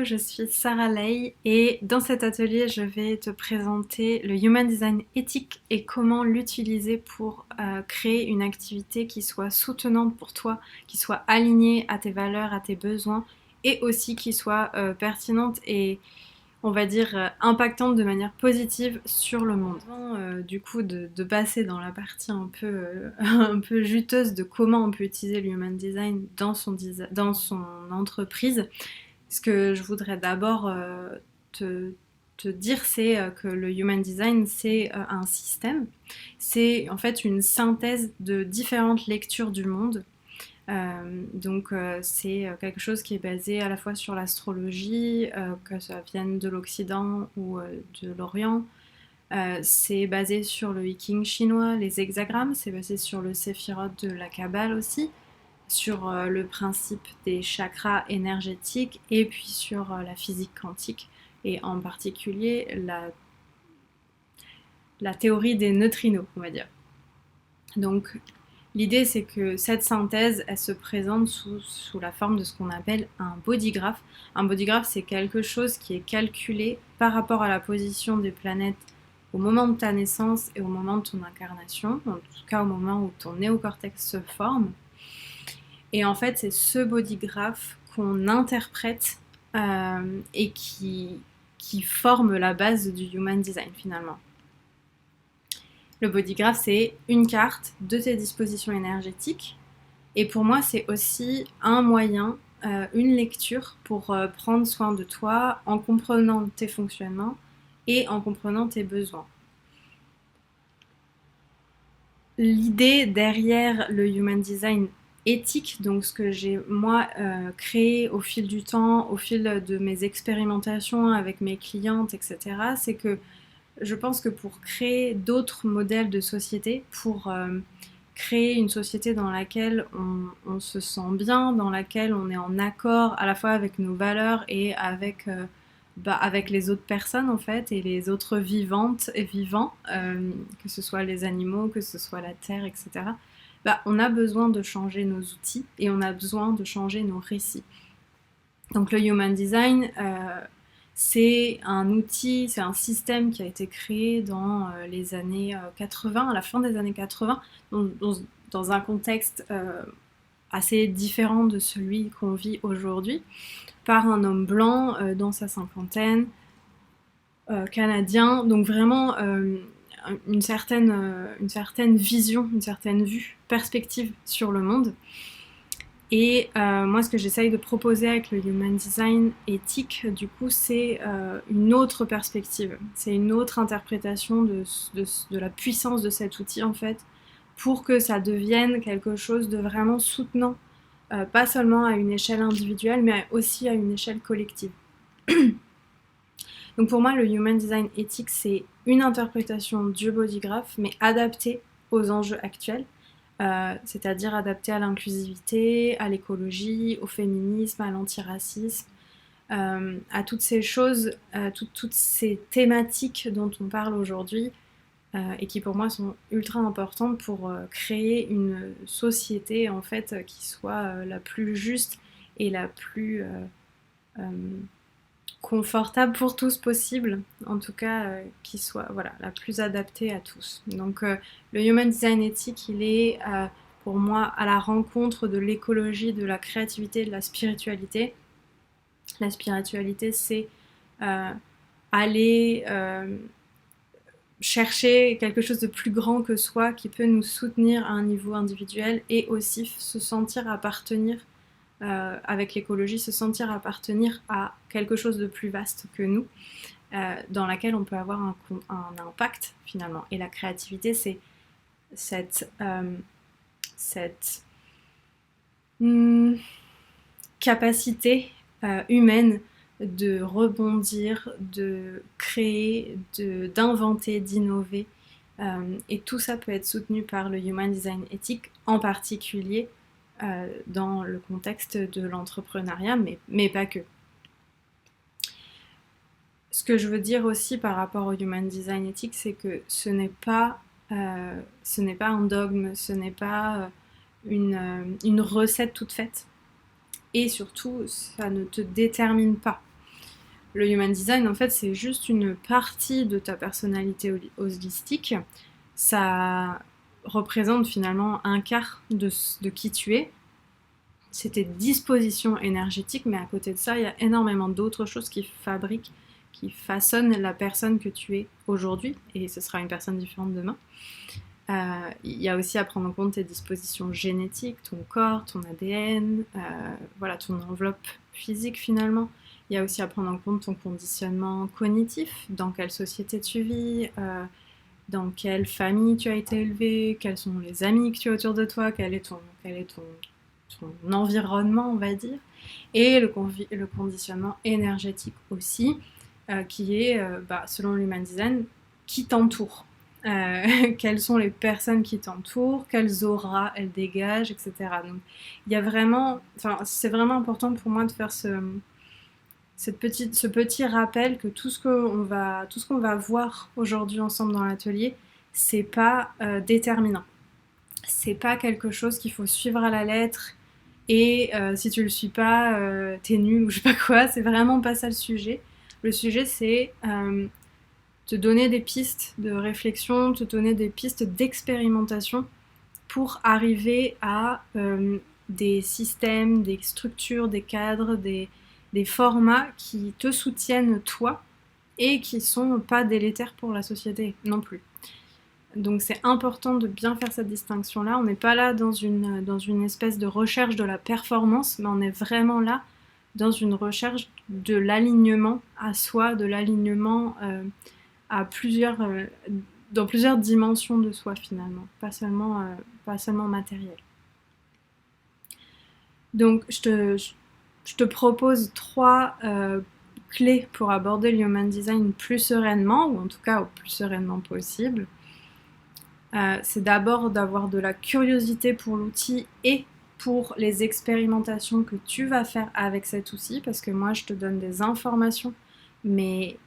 je suis Sarah Ley et dans cet atelier, je vais te présenter le Human Design éthique et comment l'utiliser pour créer une activité qui soit soutenante pour toi, qui soit alignée à tes valeurs, à tes besoins et aussi qui soit pertinente et on va dire impactante de manière positive sur le monde. Avant du coup de passer dans la partie un peu juteuse de comment on peut utiliser le Human Design dans son entreprise, ce que je voudrais d'abord te, te dire, c'est que le Human Design, c'est un système. C'est en fait une synthèse de différentes lectures du monde. C'est quelque chose qui est basé à la fois sur l'astrologie, que ça vienne de l'Occident ou de l'Orient. C'est basé sur le I Ching chinois, les hexagrammes, c'est basé sur le séphiroth de la Kabbale aussi, sur le principe des chakras énergétiques et puis sur la physique quantique et en particulier la théorie des neutrinos, on va dire. Donc l'idée c'est que cette synthèse elle se présente sous la forme de ce qu'on appelle un bodygraph. Un bodygraph c'est quelque chose qui est calculé par rapport à la position des planètes au moment de ta naissance et au moment de ton incarnation, en tout cas au moment où ton néocortex se forme. Et en fait, c'est ce bodygraph qu'on interprète et qui forme la base du Human Design finalement. Le bodygraph, c'est une carte de tes dispositions énergétiques. Et pour moi, c'est aussi un moyen, une lecture pour prendre soin de toi en comprenant tes fonctionnements et en comprenant tes besoins. L'idée derrière le Human Design éthique, donc ce que j'ai moi créé au fil du temps, au fil de mes expérimentations avec mes clientes, etc., c'est que je pense que pour créer d'autres modèles de société, pour créer une société dans laquelle on se sent bien, dans laquelle on est en accord à la fois avec nos valeurs et avec les autres personnes en fait, et les autres vivantes et vivants, que ce soit les animaux, que ce soit la terre, etc. On a besoin de changer nos outils et on a besoin de changer nos récits. Donc le Human Design, c'est un outil, c'est un système qui a été créé dans les années 80, à la fin des années 80, dans un contexte assez différent de celui qu'on vit aujourd'hui, par un homme blanc dans sa cinquantaine, canadien, donc vraiment une certaine vision, une certaine vue, perspective sur le monde. Et moi, ce que j'essaye de proposer avec le Human Design éthique, du coup, c'est une autre perspective. C'est une autre interprétation de la puissance de cet outil, en fait, pour que ça devienne quelque chose de vraiment soutenant, pas seulement à une échelle individuelle, mais aussi à une échelle collective. Donc pour moi, le Human Design éthique, c'est une interprétation du bodygraph, mais adaptée aux enjeux actuels. C'est-à-dire adapté à l'inclusivité, à l'écologie, au féminisme, à l'antiracisme, à toutes ces choses, toutes ces thématiques dont on parle aujourd'hui et qui pour moi sont ultra importantes pour créer une société en fait qui soit la plus juste et la plus confortable pour tous possible, en tout cas qui soit voilà, la plus adaptée à tous. Donc le Human Design éthique, il est pour moi à la rencontre de l'écologie, de la créativité, de la spiritualité. La spiritualité, c'est aller chercher quelque chose de plus grand que soi qui peut nous soutenir à un niveau individuel et aussi se sentir appartenir avec l'écologie, se sentir appartenir à quelque chose de plus vaste que nous, dans laquelle on peut avoir un impact finalement. Et la créativité, c'est cette capacité humaine de rebondir, de créer, d'inventer, d'innover. Et tout ça peut être soutenu par le Human Design éthique, en particulier dans le contexte de l'entrepreneuriat, mais pas que. Ce que je veux dire aussi par rapport au Human Design éthique, c'est que ce n'est pas un dogme, ce n'est pas une recette toute faite. Et surtout, ça ne te détermine pas. Le Human Design, en fait, c'est juste une partie de ta personnalité holistique. Ça représente finalement un quart de qui tu es. C'est tes dispositions énergétiques, mais à côté de ça, il y a énormément d'autres choses qui fabriquent, qui façonnent la personne que tu es aujourd'hui, et ce sera une personne différente demain. Il y a aussi à prendre en compte tes dispositions génétiques, ton corps, ton ADN, voilà, ton enveloppe physique finalement. Il y a aussi à prendre en compte ton conditionnement cognitif, dans quelle société tu vis, dans quelle famille tu as été élevé, quels sont les amis que tu as autour de toi, quel est ton environnement, on va dire, et le conditionnement énergétique aussi, qui est, selon l'Human Design, qui t'entoure. Quelles sont les personnes qui t'entourent, quelles auras elles dégagent, etc. Donc, il y a vraiment, c'est vraiment important pour moi de faire ce petit rappel que tout ce qu'on va voir aujourd'hui ensemble dans l'atelier, c'est pas déterminant. C'est pas quelque chose qu'il faut suivre à la lettre et si tu le suis pas, t'es nul ou je sais pas quoi. C'est vraiment pas ça le sujet. Le sujet, c'est te donner des pistes de réflexion, te donner des pistes d'expérimentation pour arriver à des systèmes, des structures, des cadres, des formats qui te soutiennent toi et qui sont pas délétères pour la société non plus. Donc c'est important de bien faire cette distinction-là. On n'est pas là dans une espèce de recherche de la performance, mais on est vraiment là dans une recherche de l'alignement à soi, de l'alignement dans plusieurs dimensions de soi finalement, pas seulement matériel. Donc je te propose 3 clés pour aborder le Human Design plus sereinement, ou en tout cas au plus sereinement possible. C'est d'abord d'avoir de la curiosité pour l'outil et pour les expérimentations que tu vas faire avec cet outil, parce que moi je te donne des informations, mais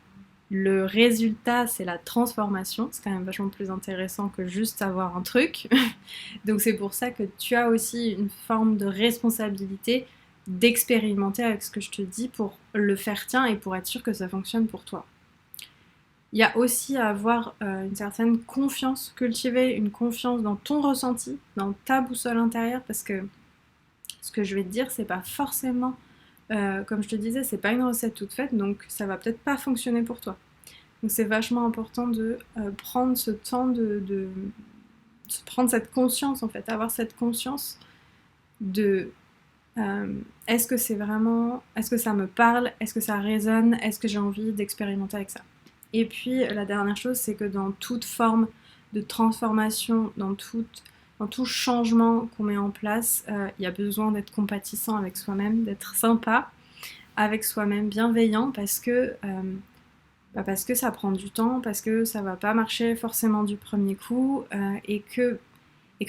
le résultat c'est la transformation. C'est quand même vachement plus intéressant que juste avoir un truc. Donc c'est pour ça que tu as aussi une forme de responsabilité d'expérimenter avec ce que je te dis pour le faire tien et pour être sûr que ça fonctionne pour toi. Il y a aussi à avoir une certaine confiance, cultiver une confiance dans ton ressenti, dans ta boussole intérieure, parce que ce que je vais te dire, c'est pas forcément, comme je te disais, c'est pas une recette toute faite, donc ça va peut-être pas fonctionner pour toi. Donc c'est vachement important de prendre ce temps de prendre cette conscience en fait, avoir cette conscience de est-ce que c'est vraiment, est-ce que ça me parle, est-ce que ça résonne, est-ce que j'ai envie d'expérimenter avec ça. Et puis la dernière chose, c'est que dans toute forme de transformation, dans tout changement qu'on met en place, il y a besoin d'être compatissant avec soi-même, d'être sympa avec soi-même, bienveillant, parce que ça prend du temps, parce que ça va pas marcher forcément du premier coup, et que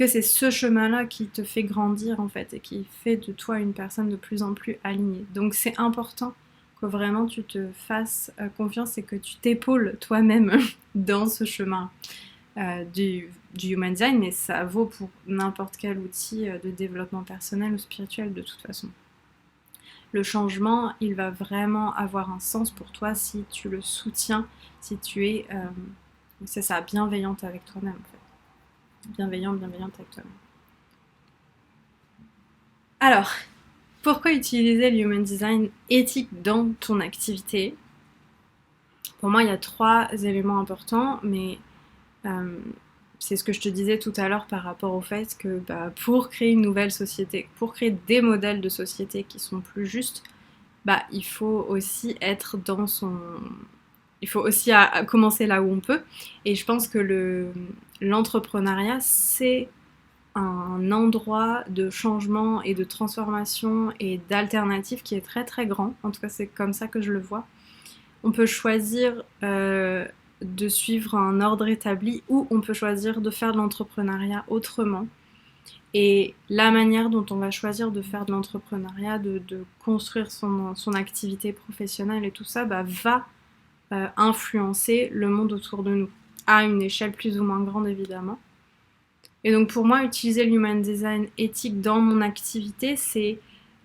c'est ce chemin-là qui te fait grandir en fait, et qui fait de toi une personne de plus en plus alignée. Donc c'est important que vraiment tu te fasses confiance et que tu t'épaules toi-même dans ce chemin du Human Design, mais ça vaut pour n'importe quel outil de développement personnel ou spirituel de toute façon. Le changement, il va vraiment avoir un sens pour toi si tu le soutiens, si tu es, c'est ça, bienveillante avec toi-même en fait. Bienveillante avec toi-même. Alors, pourquoi utiliser le Human Design éthique dans ton activité? Pour moi, il y a 3 éléments importants, mais c'est ce que je te disais tout à l'heure par rapport au fait que pour créer une nouvelle société, pour créer des modèles de société qui sont plus justes, il faut aussi être dans son... Il faut aussi commencer là où on peut. Et je pense que l'entrepreneuriat, c'est un endroit de changement et de transformation et d'alternative qui est très très grand. En tout cas, c'est comme ça que je le vois. On peut choisir de suivre un ordre établi ou on peut choisir de faire de l'entrepreneuriat autrement. Et la manière dont on va choisir de faire de l'entrepreneuriat, de construire son activité professionnelle et tout ça, va influencer le monde autour de nous, à une échelle plus ou moins grande évidemment. Et donc pour moi, utiliser le Human Design éthique dans mon activité, c'est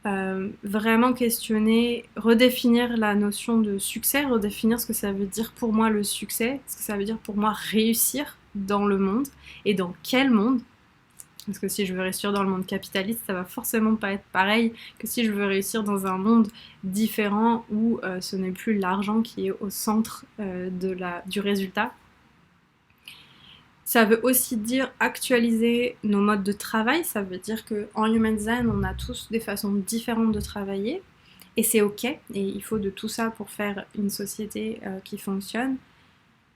vraiment questionner, redéfinir la notion de succès, redéfinir ce que ça veut dire pour moi le succès, ce que ça veut dire pour moi réussir dans le monde et dans quel monde. Parce que si je veux réussir dans le monde capitaliste, ça va forcément pas être pareil que si je veux réussir dans un monde différent où ce n'est plus l'argent qui est au centre du résultat. Ça veut aussi dire actualiser nos modes de travail. Ça veut dire qu'en Human Design, on a tous des façons différentes de travailler. Et c'est ok. Et il faut de tout ça pour faire une société qui fonctionne.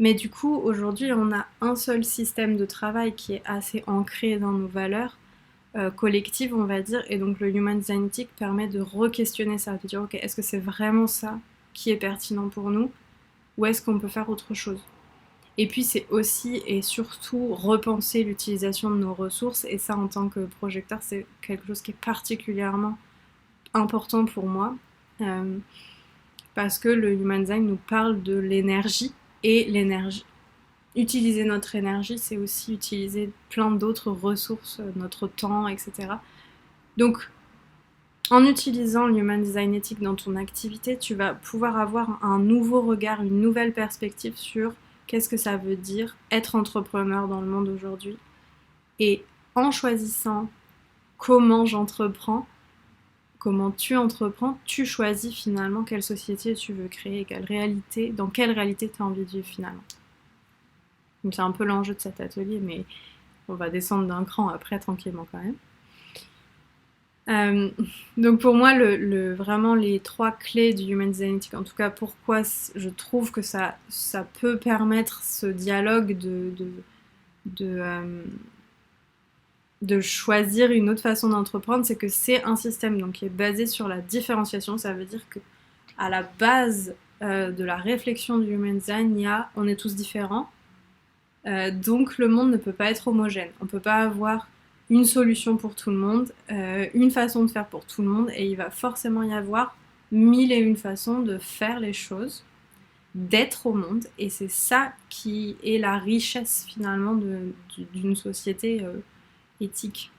Mais du coup, aujourd'hui, on a un seul système de travail qui est assez ancré dans nos valeurs collectives, on va dire. Et donc, le Human Design Ethic permet de re-questionner ça, de dire, ok, est-ce que c'est vraiment ça qui est pertinent pour nous, ou est-ce qu'on peut faire autre chose? Et puis, c'est aussi et surtout repenser l'utilisation de nos ressources. Et ça, en tant que projecteur, c'est quelque chose qui est particulièrement important pour moi. Parce que le Human Design nous parle de l'énergie. Et l'énergie, utiliser notre énergie, c'est aussi utiliser plein d'autres ressources, notre temps, etc. Donc, en utilisant l'Human Design Ethic dans ton activité, tu vas pouvoir avoir un nouveau regard, une nouvelle perspective sur qu'est-ce que ça veut dire être entrepreneur dans le monde aujourd'hui. Et en choisissant comment j'entreprends, comment tu entreprends, tu choisis finalement quelle société tu veux créer, dans quelle réalité tu as envie de vivre finalement. Donc c'est un peu l'enjeu de cet atelier, mais on va descendre d'un cran après tranquillement quand même. Donc pour moi, vraiment les 3 clés du Human Design Ethic, en tout cas pourquoi je trouve que ça peut permettre ce dialogue de choisir une autre façon d'entreprendre, c'est que c'est un système donc, qui est basé sur la différenciation. Ça veut dire que à la base de la réflexion du Human Design, on est tous différents. Donc le monde ne peut pas être homogène. On ne peut pas avoir une solution pour tout le monde, une façon de faire pour tout le monde, et il va forcément y avoir 1001 façons de faire les choses, d'être au monde, et c'est ça qui est la richesse finalement d'une société éthique.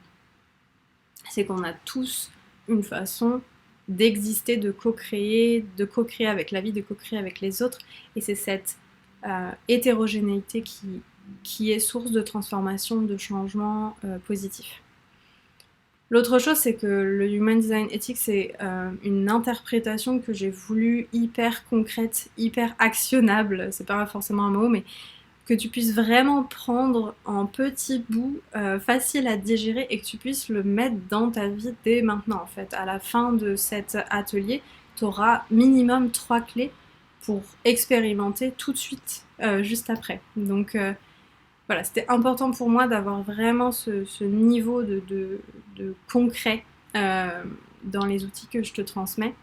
C'est qu'on a tous une façon d'exister, de co-créer avec la vie, de co-créer avec les autres, et c'est cette hétérogénéité qui est source de transformation, de changement positif. L'autre chose, c'est que le Human Design Ethic, c'est une interprétation que j'ai voulu hyper concrète, hyper actionnable, c'est pas forcément un mot, mais que tu puisses vraiment prendre en petits bouts, facile à digérer, et que tu puisses le mettre dans ta vie dès maintenant en fait. À la fin de cet atelier, tu auras minimum 3 clés pour expérimenter tout de suite, juste après. Donc voilà, c'était important pour moi d'avoir vraiment ce niveau de concret dans les outils que je te transmets.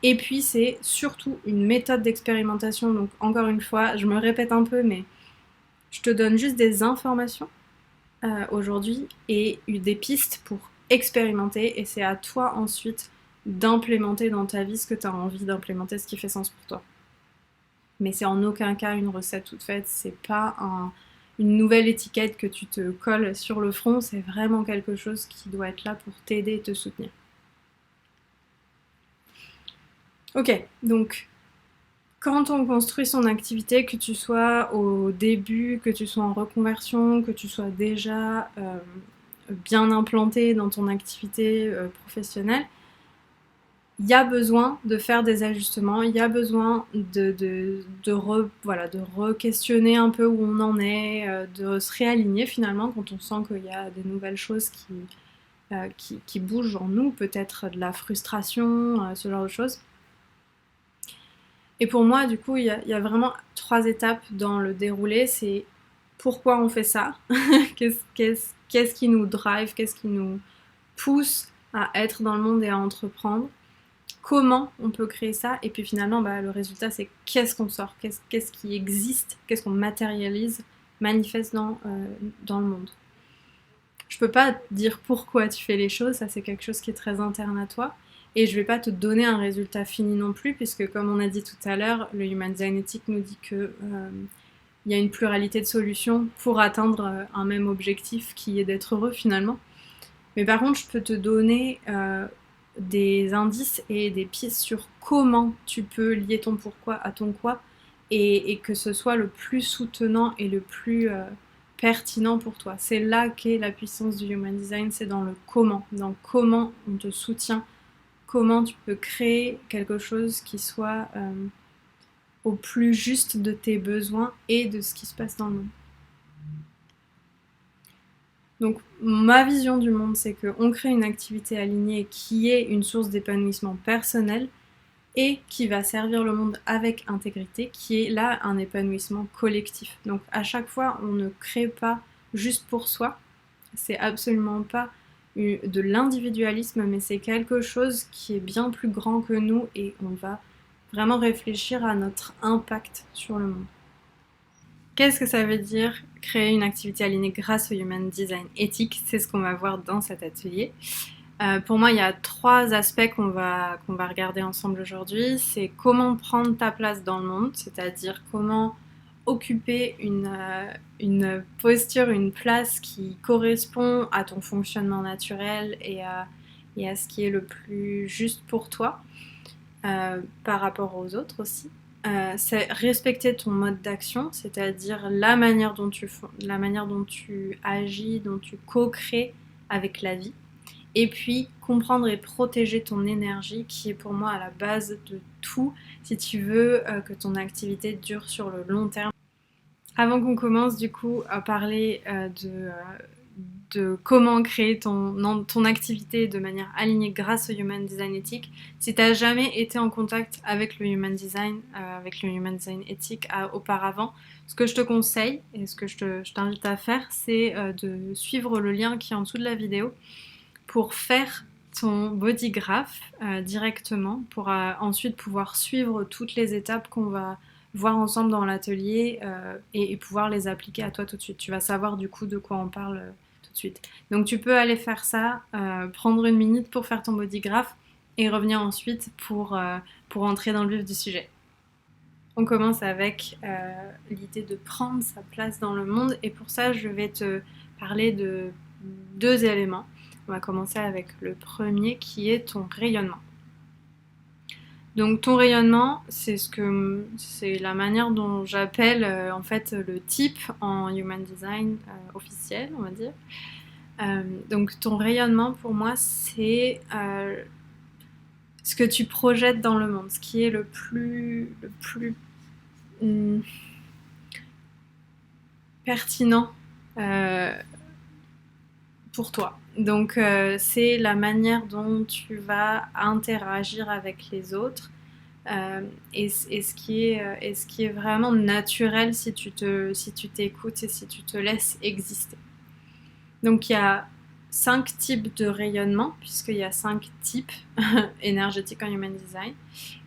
Et puis c'est surtout une méthode d'expérimentation, donc encore une fois, je me répète un peu, mais je te donne juste des informations aujourd'hui et des pistes pour expérimenter, et c'est à toi ensuite d'implémenter dans ta vie ce que tu as envie d'implémenter, ce qui fait sens pour toi. Mais c'est en aucun cas une recette toute faite, c'est pas une nouvelle étiquette que tu te colles sur le front, c'est vraiment quelque chose qui doit être là pour t'aider et te soutenir. Ok, donc quand on construit son activité, que tu sois au début, que tu sois en reconversion, que tu sois déjà bien implanté dans ton activité professionnelle, il y a besoin de faire des ajustements, il y a besoin de re-questionner un peu où on en est, de se réaligner finalement quand on sent qu'il y a des nouvelles choses qui bougent en nous, peut-être de la frustration, ce genre de choses. Et pour moi, du coup, il y a vraiment 3 étapes dans le déroulé. C'est pourquoi on fait ça, qu'est-ce qui nous drive, qu'est-ce qui nous pousse à être dans le monde et à entreprendre, comment on peut créer ça, et puis finalement, le résultat, c'est qu'est-ce qu'on sort, qu'est-ce qui existe, qu'est-ce qu'on matérialise, manifeste dans le monde. Je peux pas te dire pourquoi tu fais les choses, ça c'est quelque chose qui est très interne à toi. Et je vais pas te donner un résultat fini non plus, puisque comme on a dit tout à l'heure, le Human Design Ethic nous dit que y a une pluralité de solutions pour atteindre un même objectif qui est d'être heureux finalement. Mais par contre, je peux te donner des indices et des pistes sur comment tu peux lier ton pourquoi à ton quoi et que ce soit le plus soutenant et le plus pertinent pour toi. C'est là qu'est la puissance du Human Design, c'est dans le comment, dans comment on te soutient, comment tu peux créer quelque chose qui soit au plus juste de tes besoins et de ce qui se passe dans le monde. Donc ma vision du monde, c'est qu'on crée une activité alignée qui est une source d'épanouissement personnel et qui va servir le monde avec intégrité, qui est là un épanouissement collectif. Donc à chaque fois, on ne crée pas juste pour soi, c'est absolument pas de l'individualisme, mais c'est quelque chose qui est bien plus grand que nous et on va vraiment réfléchir à notre impact sur le monde. Qu'est-ce que ça veut dire créer une activité alignée grâce au Human Design éthique? C'est ce qu'on va voir dans cet atelier. Pour moi, il y a 3 aspects qu'on va regarder ensemble aujourd'hui. C'est comment prendre ta place dans le monde, c'est-à-dire comment occuper une posture, une place qui correspond à ton fonctionnement naturel et à ce qui est le plus juste pour toi, par rapport aux autres aussi. C'est respecter ton mode d'action, c'est-à-dire la manière dont tu agis, dont tu co-crées avec la vie. Et puis comprendre et protéger ton énergie qui est pour moi à la base de tout si tu veux que ton activité dure sur le long terme. Avant qu'on commence du coup à parler de comment créer ton activité de manière alignée grâce au Human Design éthique, si tu n'as jamais été en contact avec le Human Design éthique auparavant, ce que je te conseille et ce que je t'invite à faire, c'est de suivre le lien qui est en dessous de la vidéo pour faire ton body graph directement, pour ensuite pouvoir suivre toutes les étapes qu'on va voir ensemble dans l'atelier et pouvoir les appliquer à toi tout de suite. Tu vas savoir du coup de quoi on parle tout de suite. Donc tu peux aller faire ça, prendre une minute pour faire ton body graph et revenir ensuite pour entrer dans le vif du sujet. On commence avec l'idée de prendre sa place dans le monde et pour ça je vais te parler de 2 éléments. On va commencer avec le premier qui est ton rayonnement. Donc ton rayonnement, c'est la manière dont j'appelle en fait le type en Human Design officiel, on va dire. Donc ton rayonnement pour moi c'est ce que tu projettes dans le monde, ce qui est le plus pertinent pour toi. Donc c'est la manière dont tu vas interagir avec les autres et ce qui est vraiment naturel si tu t'écoutes et si tu te laisses exister. Donc il y a 5 types de rayonnement puisqu'il y a 5 types énergétiques en Human Design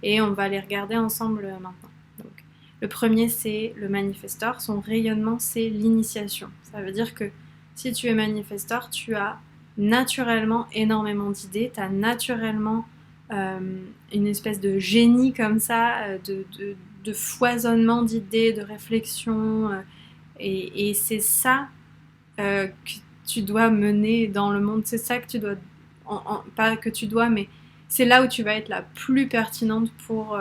et on va les regarder ensemble maintenant. Donc, le premier c'est le manifestor, son rayonnement c'est l'initiation. Ça veut dire que si tu es manifestor, tu as naturellement énormément d'idées, tu as naturellement une espèce de génie comme ça, de foisonnement d'idées, de réflexions, et c'est ça que tu dois mener dans le monde, c'est ça que tu dois, pas que tu dois, mais c'est là où tu vas être la plus pertinente pour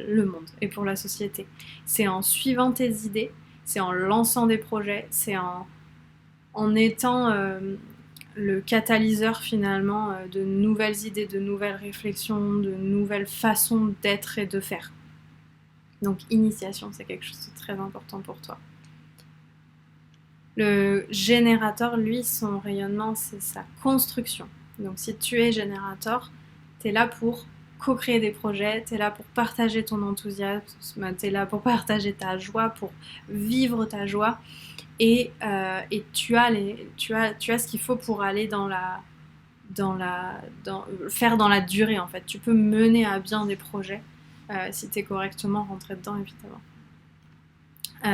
le monde et pour la société. C'est en suivant tes idées, c'est en lançant des projets, c'est en étant le catalyseur finalement de nouvelles idées, de nouvelles réflexions, de nouvelles façons d'être et de faire. Donc initiation, c'est quelque chose de très important pour toi. Le générateur, lui, son rayonnement, c'est sa construction. Donc si tu es générateur, tu es là pour co-créer des projets, tu es là pour partager ton enthousiasme, tu es là pour partager ta joie, pour vivre ta joie. Et tu as ce qu'il faut pour aller faire dans la durée en fait. Tu peux mener à bien des projets si tu es correctement rentré dedans évidemment.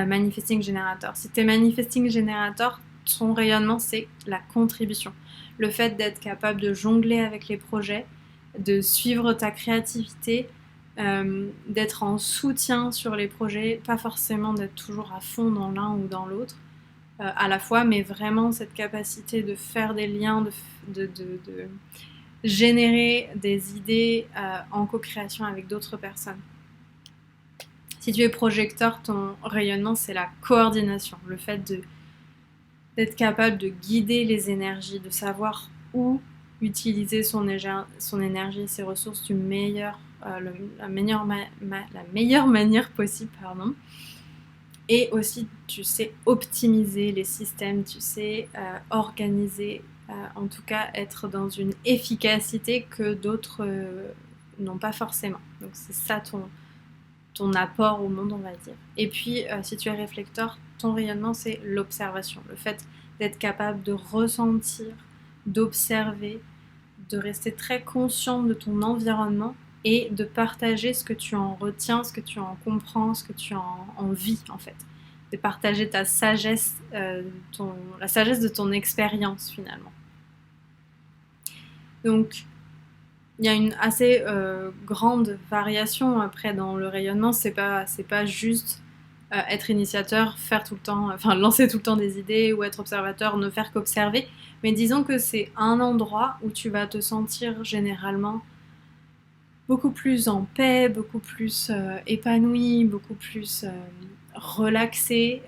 Manifesting Generator. Si tu es Manifesting Generator, ton rayonnement c'est la contribution. Le fait d'être capable de jongler avec les projets, de suivre ta créativité, d'être en soutien sur les projets, pas forcément d'être toujours à fond dans l'un ou dans l'autre. À la fois, mais vraiment cette capacité de faire des liens, générer des idées en co-création avec d'autres personnes. Si tu es projecteur, ton rayonnement, c'est la coordination, le fait d'être capable de guider les énergies, de savoir où utiliser son énergie, ses ressources du meilleur, la meilleure manière possible, pardon. Et aussi, tu sais optimiser les systèmes, tu sais organiser, en tout cas être dans une efficacité que d'autres n'ont pas forcément. Donc c'est ça ton apport au monde, on va dire. Et puis, si tu es réflecteur, ton rayonnement, c'est l'observation, le fait d'être capable de ressentir, d'observer, de rester très conscient de ton environnement et de partager ce que tu en retiens, ce que tu en comprends, ce que tu en vis en fait. De partager ta sagesse, la sagesse de ton expérience finalement. Donc, il y a une assez grande variation après dans le rayonnement. C'est pas juste être initiateur, faire tout le temps, enfin lancer tout le temps des idées ou être observateur, ne faire qu'observer. Mais disons que c'est un endroit où tu vas te sentir généralement beaucoup plus en paix, beaucoup plus épanoui, beaucoup plus relaxé.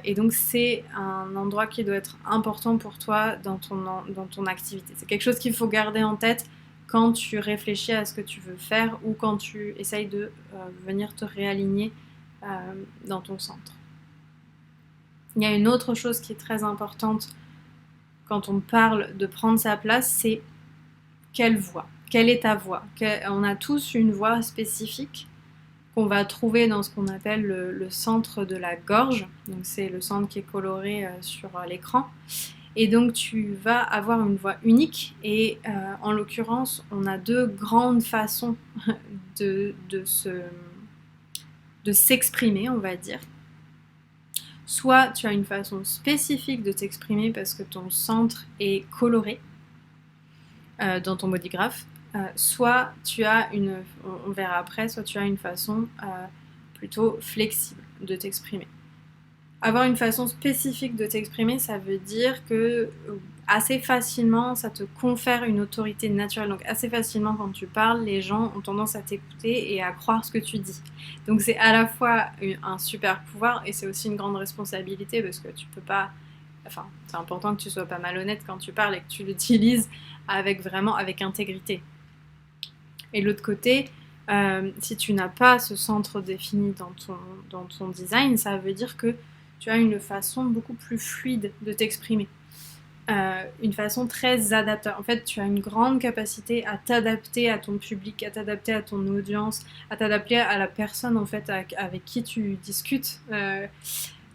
Et donc c'est un endroit qui doit être important pour toi dans ton activité. C'est quelque chose qu'il faut garder en tête quand tu réfléchis à ce que tu veux faire ou quand tu essayes de venir te réaligner dans ton centre. Il y a une autre chose qui est très importante quand on parle de prendre sa place, c'est quelle voix, quelle est ta voix. On a tous une voix spécifique qu'on va trouver dans ce qu'on appelle le centre de la gorge. Donc c'est le centre qui est coloré sur l'écran. Et donc tu vas avoir une voix unique et en l'occurrence on a deux grandes façons de s'exprimer, on va dire. Soit tu as une façon spécifique de t'exprimer parce que ton centre est coloré dans ton body graph, soit tu as on verra après, soit tu as une façon plutôt flexible de t'exprimer. Avoir une façon spécifique de t'exprimer, ça veut dire que assez facilement, ça te confère une autorité naturelle. Donc assez facilement, quand tu parles, les gens ont tendance à t'écouter et à croire ce que tu dis. Donc c'est à la fois un super pouvoir et c'est aussi une grande responsabilité parce que tu peux pas... Enfin, c'est important que tu sois pas malhonnête quand tu parles et que tu l'utilises avec intégrité. Et de l'autre côté, si tu n'as pas ce centre défini dans ton design, ça veut dire que tu as une façon beaucoup plus fluide de t'exprimer. Une façon très adaptée. En fait, tu as une grande capacité à t'adapter à ton public, à t'adapter à ton audience, à t'adapter à la personne en fait avec qui tu discutes.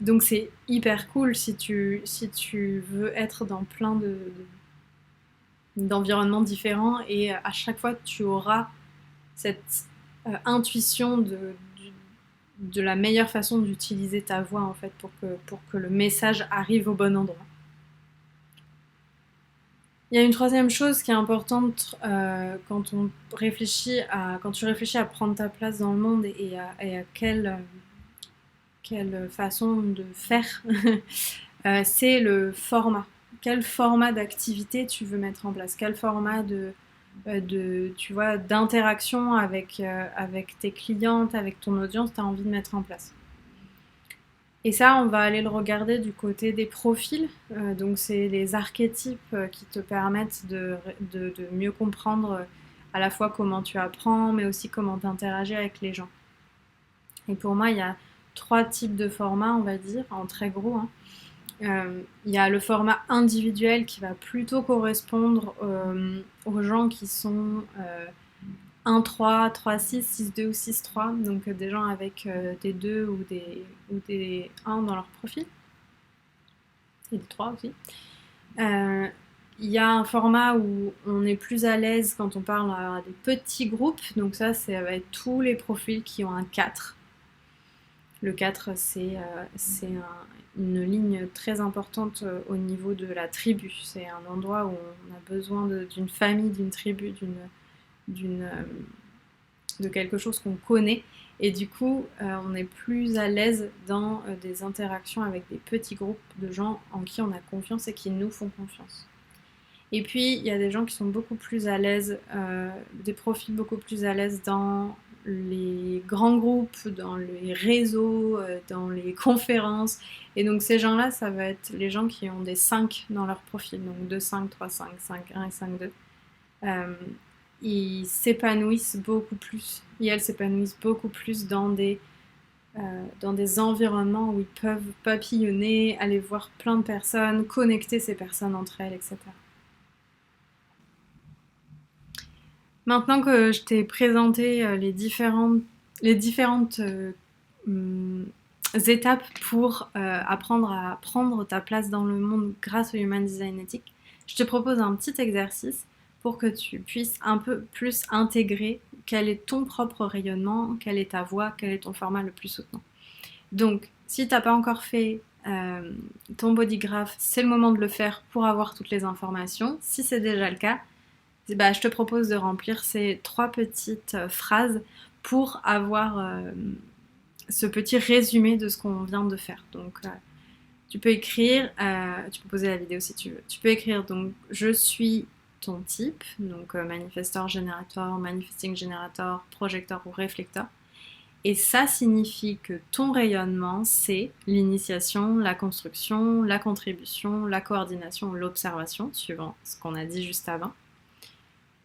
Donc c'est hyper cool si tu veux être dans plein d'environnements différents et à chaque fois tu auras cette intuition de la meilleure façon d'utiliser ta voix en fait pour que le message arrive au bon endroit. Il y a une troisième chose qui est importante quand tu réfléchis à prendre ta place dans le monde et à quelle façon de faire, c'est le format. Quel format d'activité tu veux mettre en place? Quel format d'interaction avec tes clientes, avec ton audience, tu as envie de mettre en place? Et ça, on va aller le regarder du côté des profils. Donc, c'est les archétypes qui te permettent de mieux comprendre à la fois comment tu apprends, mais aussi comment tu interagis avec les gens. Et pour moi, il y a 3 types de formats, on va dire, en très gros. Il y a le format individuel qui va plutôt correspondre aux gens qui sont 1-3, 3-6, 6-2 ou 6-3, donc des gens avec des 2 ou des 1 dans leur profil, et des 3 aussi. Il y a un format où on est plus à l'aise quand on parle à des petits groupes, donc ça va être tous les profils qui ont un 4. Le 4, c'est une ligne très importante au niveau de la tribu. C'est un endroit où on a besoin d'une famille, d'une tribu, de quelque chose qu'on connaît. Et du coup, on est plus à l'aise dans des interactions avec des petits groupes de gens en qui on a confiance et qui nous font confiance. Et puis, il y a des gens qui sont beaucoup plus à l'aise, des profils beaucoup plus à l'aise dans les grands groupes, dans les réseaux, dans les conférences. Et donc, ces gens-là, ça va être les gens qui ont des 5 dans leur profil, donc 2, 5, 3, 5, 5, 1 et 5, 2. Euh, Ils s'épanouissent beaucoup plus, et elles s'épanouissent beaucoup plus dans des environnements où ils peuvent papillonner, aller voir plein de personnes, connecter ces personnes entre elles, etc. Maintenant que je t'ai présenté les différentes hum, étapes pour apprendre à prendre ta place dans le monde grâce au Human Design éthique, je te propose un petit exercice pour que tu puisses un peu plus intégrer quel est ton propre rayonnement, quelle est ta voix, quel est ton format le plus soutenant. Donc, si tu n'as pas encore fait ton bodygraph, c'est le moment de le faire pour avoir toutes les informations. Si c'est déjà le cas, bah, je te propose de remplir ces 3 petites phrases pour avoir ce petit résumé de ce qu'on vient de faire. Donc, tu peux écrire, tu peux poser la vidéo si tu veux. Tu peux écrire donc je suis ton type, donc manifestor, générateur, manifesting générateur, projecteur ou réflecteur. Et ça signifie que ton rayonnement, c'est l'initiation, la construction, la contribution, la coordination, l'observation, suivant ce qu'on a dit juste avant.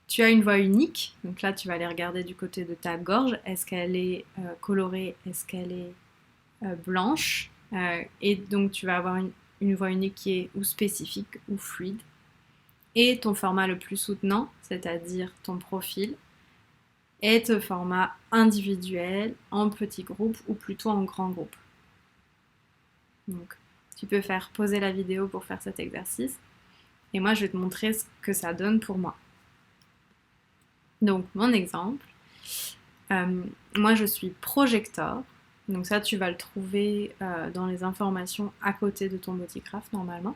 Tu as une voix unique, donc là tu vas aller regarder du côté de ta gorge, est-ce qu'elle est colorée, est-ce qu'elle est blanche, et donc tu vas avoir une voix unique qui est ou spécifique ou fluide. Et ton format le plus soutenant, c'est-à-dire ton profil, est un format individuel, en petit groupe ou plutôt en grand groupe. Donc tu peux faire pauser la vidéo pour faire cet exercice, et moi je vais te montrer ce que ça donne pour moi. Donc mon exemple, moi je suis projecteur, donc ça tu vas le trouver dans les informations à côté de ton bodygraph normalement.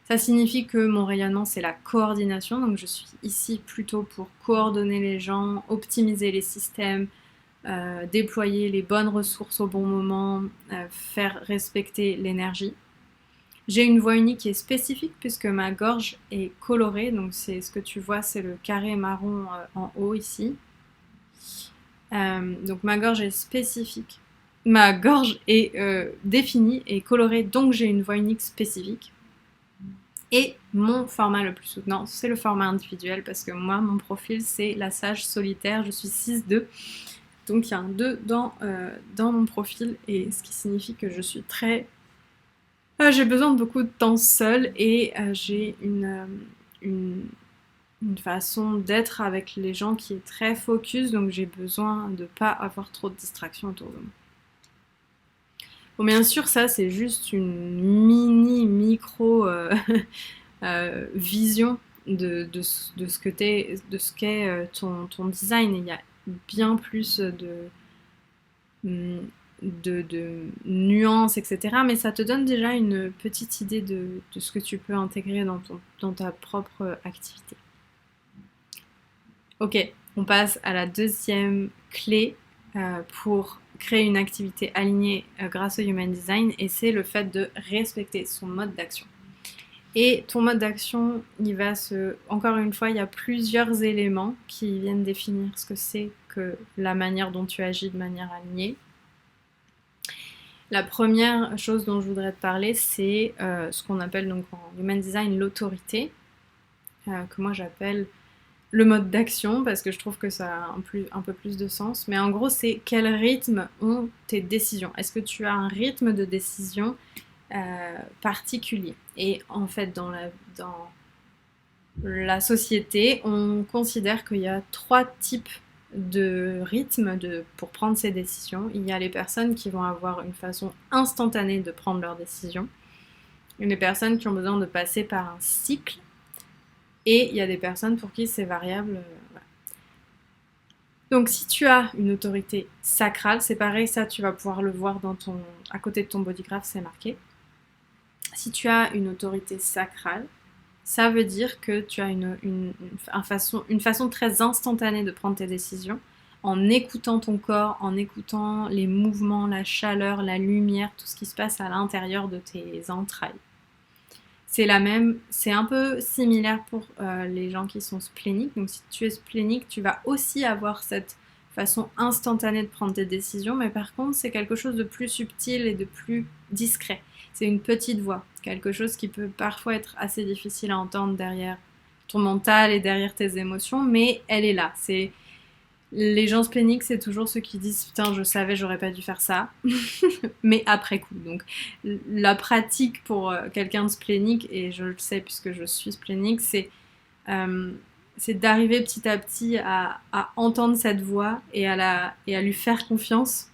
Ça signifie que mon rayonnement c'est la coordination, donc je suis ici plutôt pour coordonner les gens, optimiser les systèmes, déployer les bonnes ressources au bon moment, faire respecter l'énergie. J'ai une voix unique qui est spécifique puisque ma gorge est colorée, donc c'est ce que tu vois, c'est le carré marron en haut ici. Donc ma gorge est spécifique. Ma gorge est définie et colorée, donc j'ai une voix unique spécifique. Et mon format le plus soutenant, c'est le format individuel parce que moi, mon profil, c'est la sage solitaire, je suis 6-2. Donc il y a un 2 dans mon profil, et ce qui signifie que je suis très... j'ai besoin de beaucoup de temps seule, et j'ai une façon d'être avec les gens qui est très focus, donc j'ai besoin de ne pas avoir trop de distractions autour de moi. Bon, bien sûr, ça c'est juste une micro vision de ce qu'est ton design. Il y a bien plus de nuances, etc. Mais ça te donne déjà une petite idée de ce que tu peux intégrer dans ta propre activité. Ok, on passe à la deuxième clé pour créer une activité alignée grâce au Human Design, et c'est le fait de respecter son mode d'action. Et ton mode d'action, encore une fois, il y a plusieurs éléments qui viennent définir ce que c'est que la manière dont tu agis de manière alignée. La première chose dont je voudrais te parler, c'est ce qu'on appelle donc en Human Design l'autorité, que moi j'appelle le mode d'action parce que je trouve que ça a un peu plus de sens. Mais en gros, c'est quel rythme ont tes décisions. Est-ce que tu as un rythme de décision particulier? Et en fait, dans la société, on considère qu'il y a 3 types de rythme pour prendre ses décisions. Il y a les personnes qui vont avoir une façon instantanée de prendre leurs décisions. Il y a les personnes qui ont besoin de passer par un cycle. Et il y a des personnes pour qui c'est variable. Voilà. Donc si tu as une autorité sacrale, c'est pareil, ça tu vas pouvoir le voir à côté de ton bodygraph, c'est marqué. Si tu as une autorité sacrale, ça veut dire que tu as une façon très instantanée de prendre tes décisions, en écoutant ton corps, en écoutant les mouvements, la chaleur, la lumière, tout ce qui se passe à l'intérieur de tes entrailles. C'est la même, c'est un peu similaire pour les gens qui sont spléniques. Donc si tu es splénique, tu vas aussi avoir cette façon instantanée de prendre tes décisions, mais par contre c'est quelque chose de plus subtil et de plus discret. C'est une petite voix, quelque chose qui peut parfois être assez difficile à entendre derrière ton mental et derrière tes émotions, mais elle est là. C'est les gens spléniques, c'est toujours ceux qui disent putain, je savais, j'aurais pas dû faire ça, mais après coup. Donc la pratique pour quelqu'un de splénique, et je le sais puisque je suis splénique, euh, c'est d'arriver petit à petit à entendre cette voix et à lui faire confiance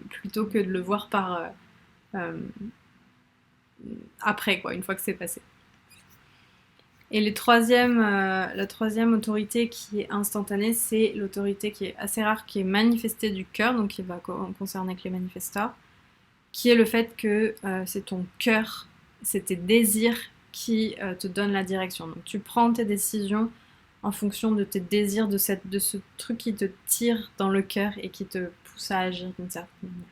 plutôt que de le voir euh, après, quoi, une fois que c'est passé. Et la troisième autorité qui est instantanée, c'est l'autorité qui est assez rare, qui est manifestée du cœur, donc qui va concerner que les manifesteurs, qui est le fait que c'est ton cœur, c'est tes désirs qui te donnent la direction. Donc tu prends tes décisions en fonction de tes désirs, de ce truc qui te tire dans le cœur et qui te pousse à agir d'une certaine manière.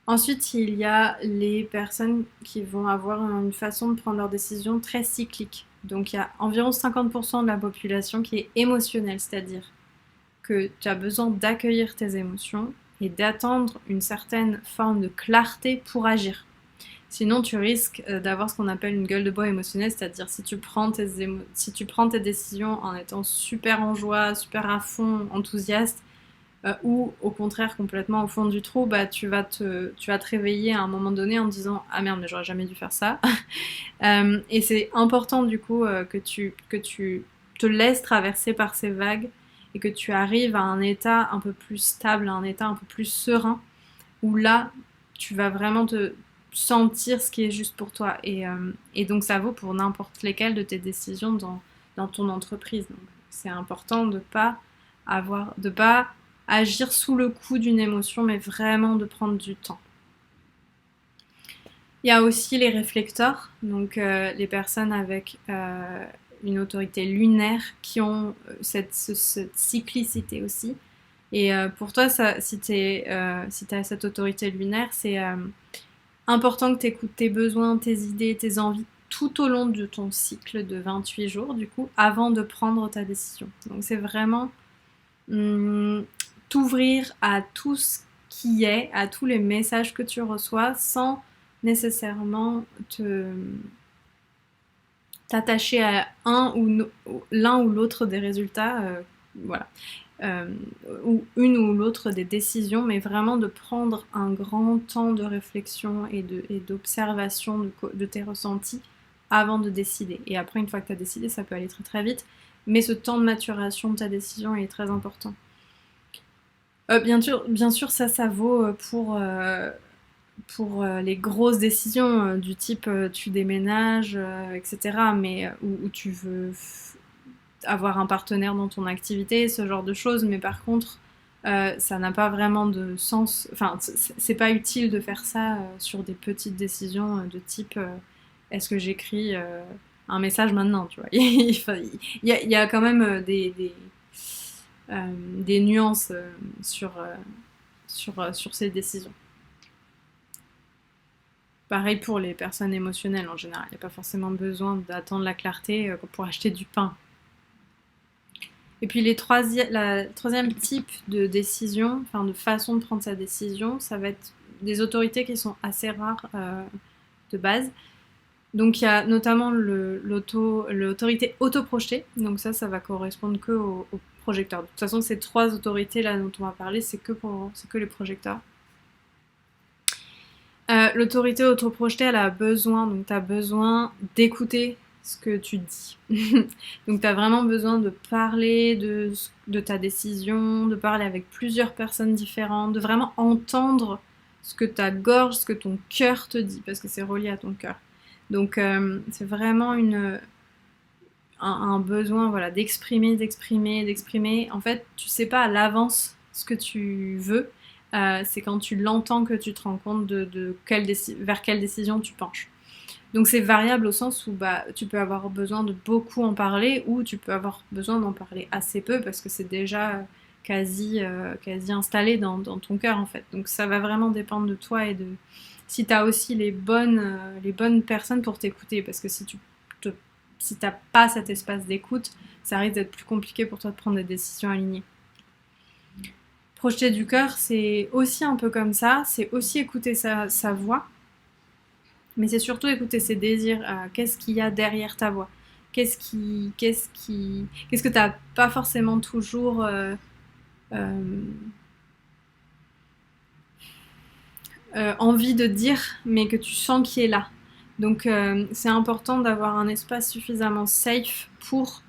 Ensuite, il y a les personnes qui vont avoir une façon de prendre leurs décisions très cyclique. Donc il y a environ 50% de la population qui est émotionnelle, c'est-à-dire que tu as besoin d'accueillir tes émotions et d'attendre une certaine forme de clarté pour agir. Sinon, tu risques d'avoir ce qu'on appelle une gueule de bois émotionnelle, c'est-à-dire si tu prends tes décisions en étant super en joie, super à fond, enthousiaste, ou au contraire complètement au fond du trou, bah tu vas te réveiller à un moment donné en te disant ah merde mais j'aurais jamais dû faire ça. Et c'est important du coup que tu te laisses traverser par ces vagues et que tu arrives à un état un peu plus stable, à un état un peu plus serein où là tu vas vraiment te sentir ce qui est juste pour toi et donc ça vaut pour n'importe lesquelles de tes décisions dans ton entreprise. Donc c'est important de pas agir sous le coup d'une émotion, mais vraiment de prendre du temps. Il y a aussi les réflecteurs, donc les personnes avec une autorité lunaire qui ont cette cyclicité aussi. Et pour toi, si tu as cette autorité lunaire, c'est important que tu écoutes tes besoins, tes idées, tes envies tout au long de ton cycle de 28 jours, du coup, avant de prendre ta décision. Donc c'est vraiment t'ouvrir à tout ce qui est, à tous les messages que tu reçois sans nécessairement t'attacher à l'un ou l'autre des résultats, voilà. Ou une ou l'autre des décisions, mais vraiment de prendre un grand temps de réflexion et d'observation de tes ressentis avant de décider. Et après, une fois que tu as décidé, ça peut aller très très vite, mais ce temps de maturation de ta décision est très important. Bien sûr, ça vaut pour les grosses décisions du type tu déménages, etc. Mais où tu veux avoir un partenaire dans ton activité, ce genre de choses. Mais par contre, ça n'a pas vraiment de sens. Enfin, c'est pas utile de faire ça sur des petites décisions de type est-ce que j'écris un message maintenant, tu vois. Il y a quand même des nuances sur ces décisions. Pareil pour les personnes émotionnelles en général. Il n'y a pas forcément besoin d'attendre la clarté pour acheter du pain. Et puis la troisième type de décision, enfin de façon de prendre sa décision, ça va être des autorités qui sont assez rares de base. Donc il y a notamment l'autorité autoprojetée. Donc ça va correspondre que aux projecteurs. De toute façon, ces trois autorités là dont on va parler, c'est que les projecteurs. L'autorité autoprojetée, elle a besoin, donc tu as besoin d'écouter ce que tu dis. Donc tu as vraiment besoin de parler de ta décision, de parler avec plusieurs personnes différentes, de vraiment entendre ce que ta gorge, ce que ton cœur te dit, parce que c'est relié à ton cœur. Donc c'est vraiment un besoin voilà, d'exprimer. En fait, tu sais pas à l'avance ce que tu veux. C'est quand tu l'entends que tu te rends compte vers quelle décision tu penches. Donc c'est variable au sens où tu peux avoir besoin de beaucoup en parler ou tu peux avoir besoin d'en parler assez peu parce que c'est déjà quasi installé dans ton cœur en fait. Donc ça va vraiment dépendre de toi et de si tu as aussi les bonnes personnes pour t'écouter. Parce que si t'as pas cet espace d'écoute, ça risque d'être plus compliqué pour toi de prendre des décisions alignées. Projeter du cœur, c'est aussi un peu comme ça, c'est aussi écouter sa voix, mais c'est surtout écouter ses désirs. Qu'est-ce qu'il y a derrière ta voix? Qu'est-ce que t'as pas forcément toujours envie de dire, mais que tu sens qui est là. Donc c'est important d'avoir un espace suffisamment safe pour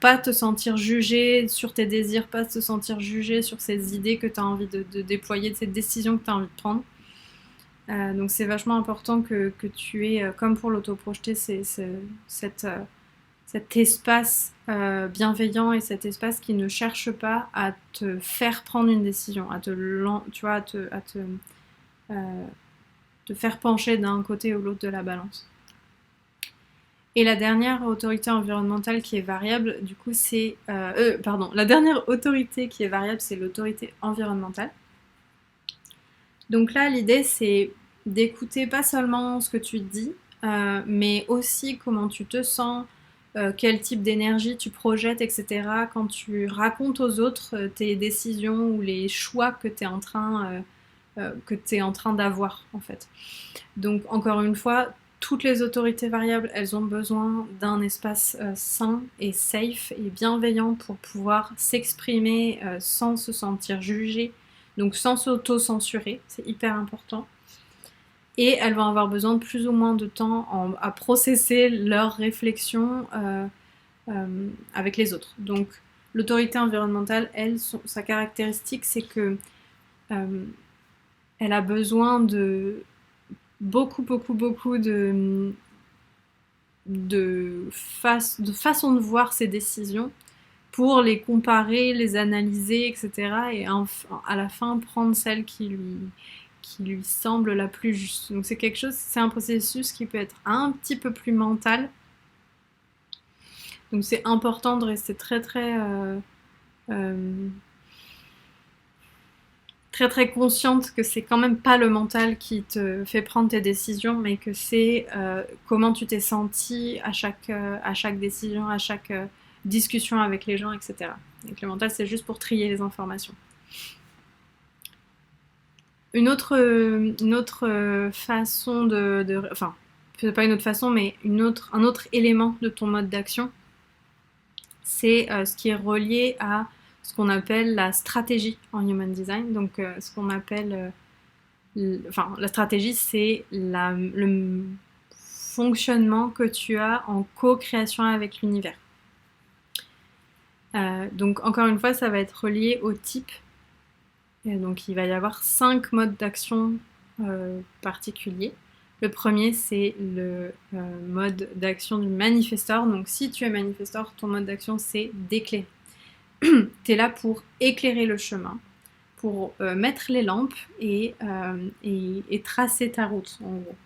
pas te sentir jugé sur tes désirs, pas te sentir jugé sur ces idées que tu as envie de déployer, de ces décisions que tu as envie de prendre. Donc c'est vachement important que tu aies, comme pour l'autoprojeté, cet espace bienveillant et cet espace qui ne cherche pas à te faire prendre une décision, tu vois, te faire pencher d'un côté ou l'autre de la balance. Et la dernière autorité environnementale qui est variable, du coup, la dernière autorité qui est variable, c'est l'autorité environnementale. Donc là, l'idée, c'est d'écouter pas seulement ce que tu dis, mais aussi comment tu te sens, quel type d'énergie tu projettes, etc. Quand tu racontes aux autres tes décisions ou les choix que tu es en train d'avoir, en fait. Donc, encore une fois, toutes les autorités variables, elles ont besoin d'un espace sain et safe et bienveillant pour pouvoir s'exprimer sans se sentir jugées, donc sans s'auto-censurer, c'est hyper important. Et elles vont avoir besoin de plus ou moins de temps à processer leurs réflexions avec les autres. Donc l'autorité environnementale, sa caractéristique, c'est que elle a besoin de beaucoup de façon de voir ses décisions pour les comparer, les analyser, etc. Et à la fin prendre celle qui lui semble la plus juste. Donc c'est un processus qui peut être un petit peu plus mental. Donc c'est important de rester très consciente que c'est quand même pas le mental qui te fait prendre tes décisions, mais que c'est comment tu t'es senti à chaque décision, à chaque discussion avec les gens, etc. Donc le mental, c'est juste pour trier les informations. Une autre façon enfin, c'est pas une autre façon, mais un autre élément de ton mode d'action, c'est ce qui est relié à ce qu'on appelle la stratégie en Human Design. Donc ce qu'on appelle... la stratégie, c'est le fonctionnement que tu as en co-création avec l'univers. Donc encore une fois, ça va être relié au type. Et donc il va y avoir 5 modes d'action particuliers. Le premier, c'est le mode d'action du manifestor. Donc si tu es manifestor, ton mode d'action, c'est d'éclairer. Tu es là pour éclairer le chemin, pour mettre les lampes et tracer ta route, en gros.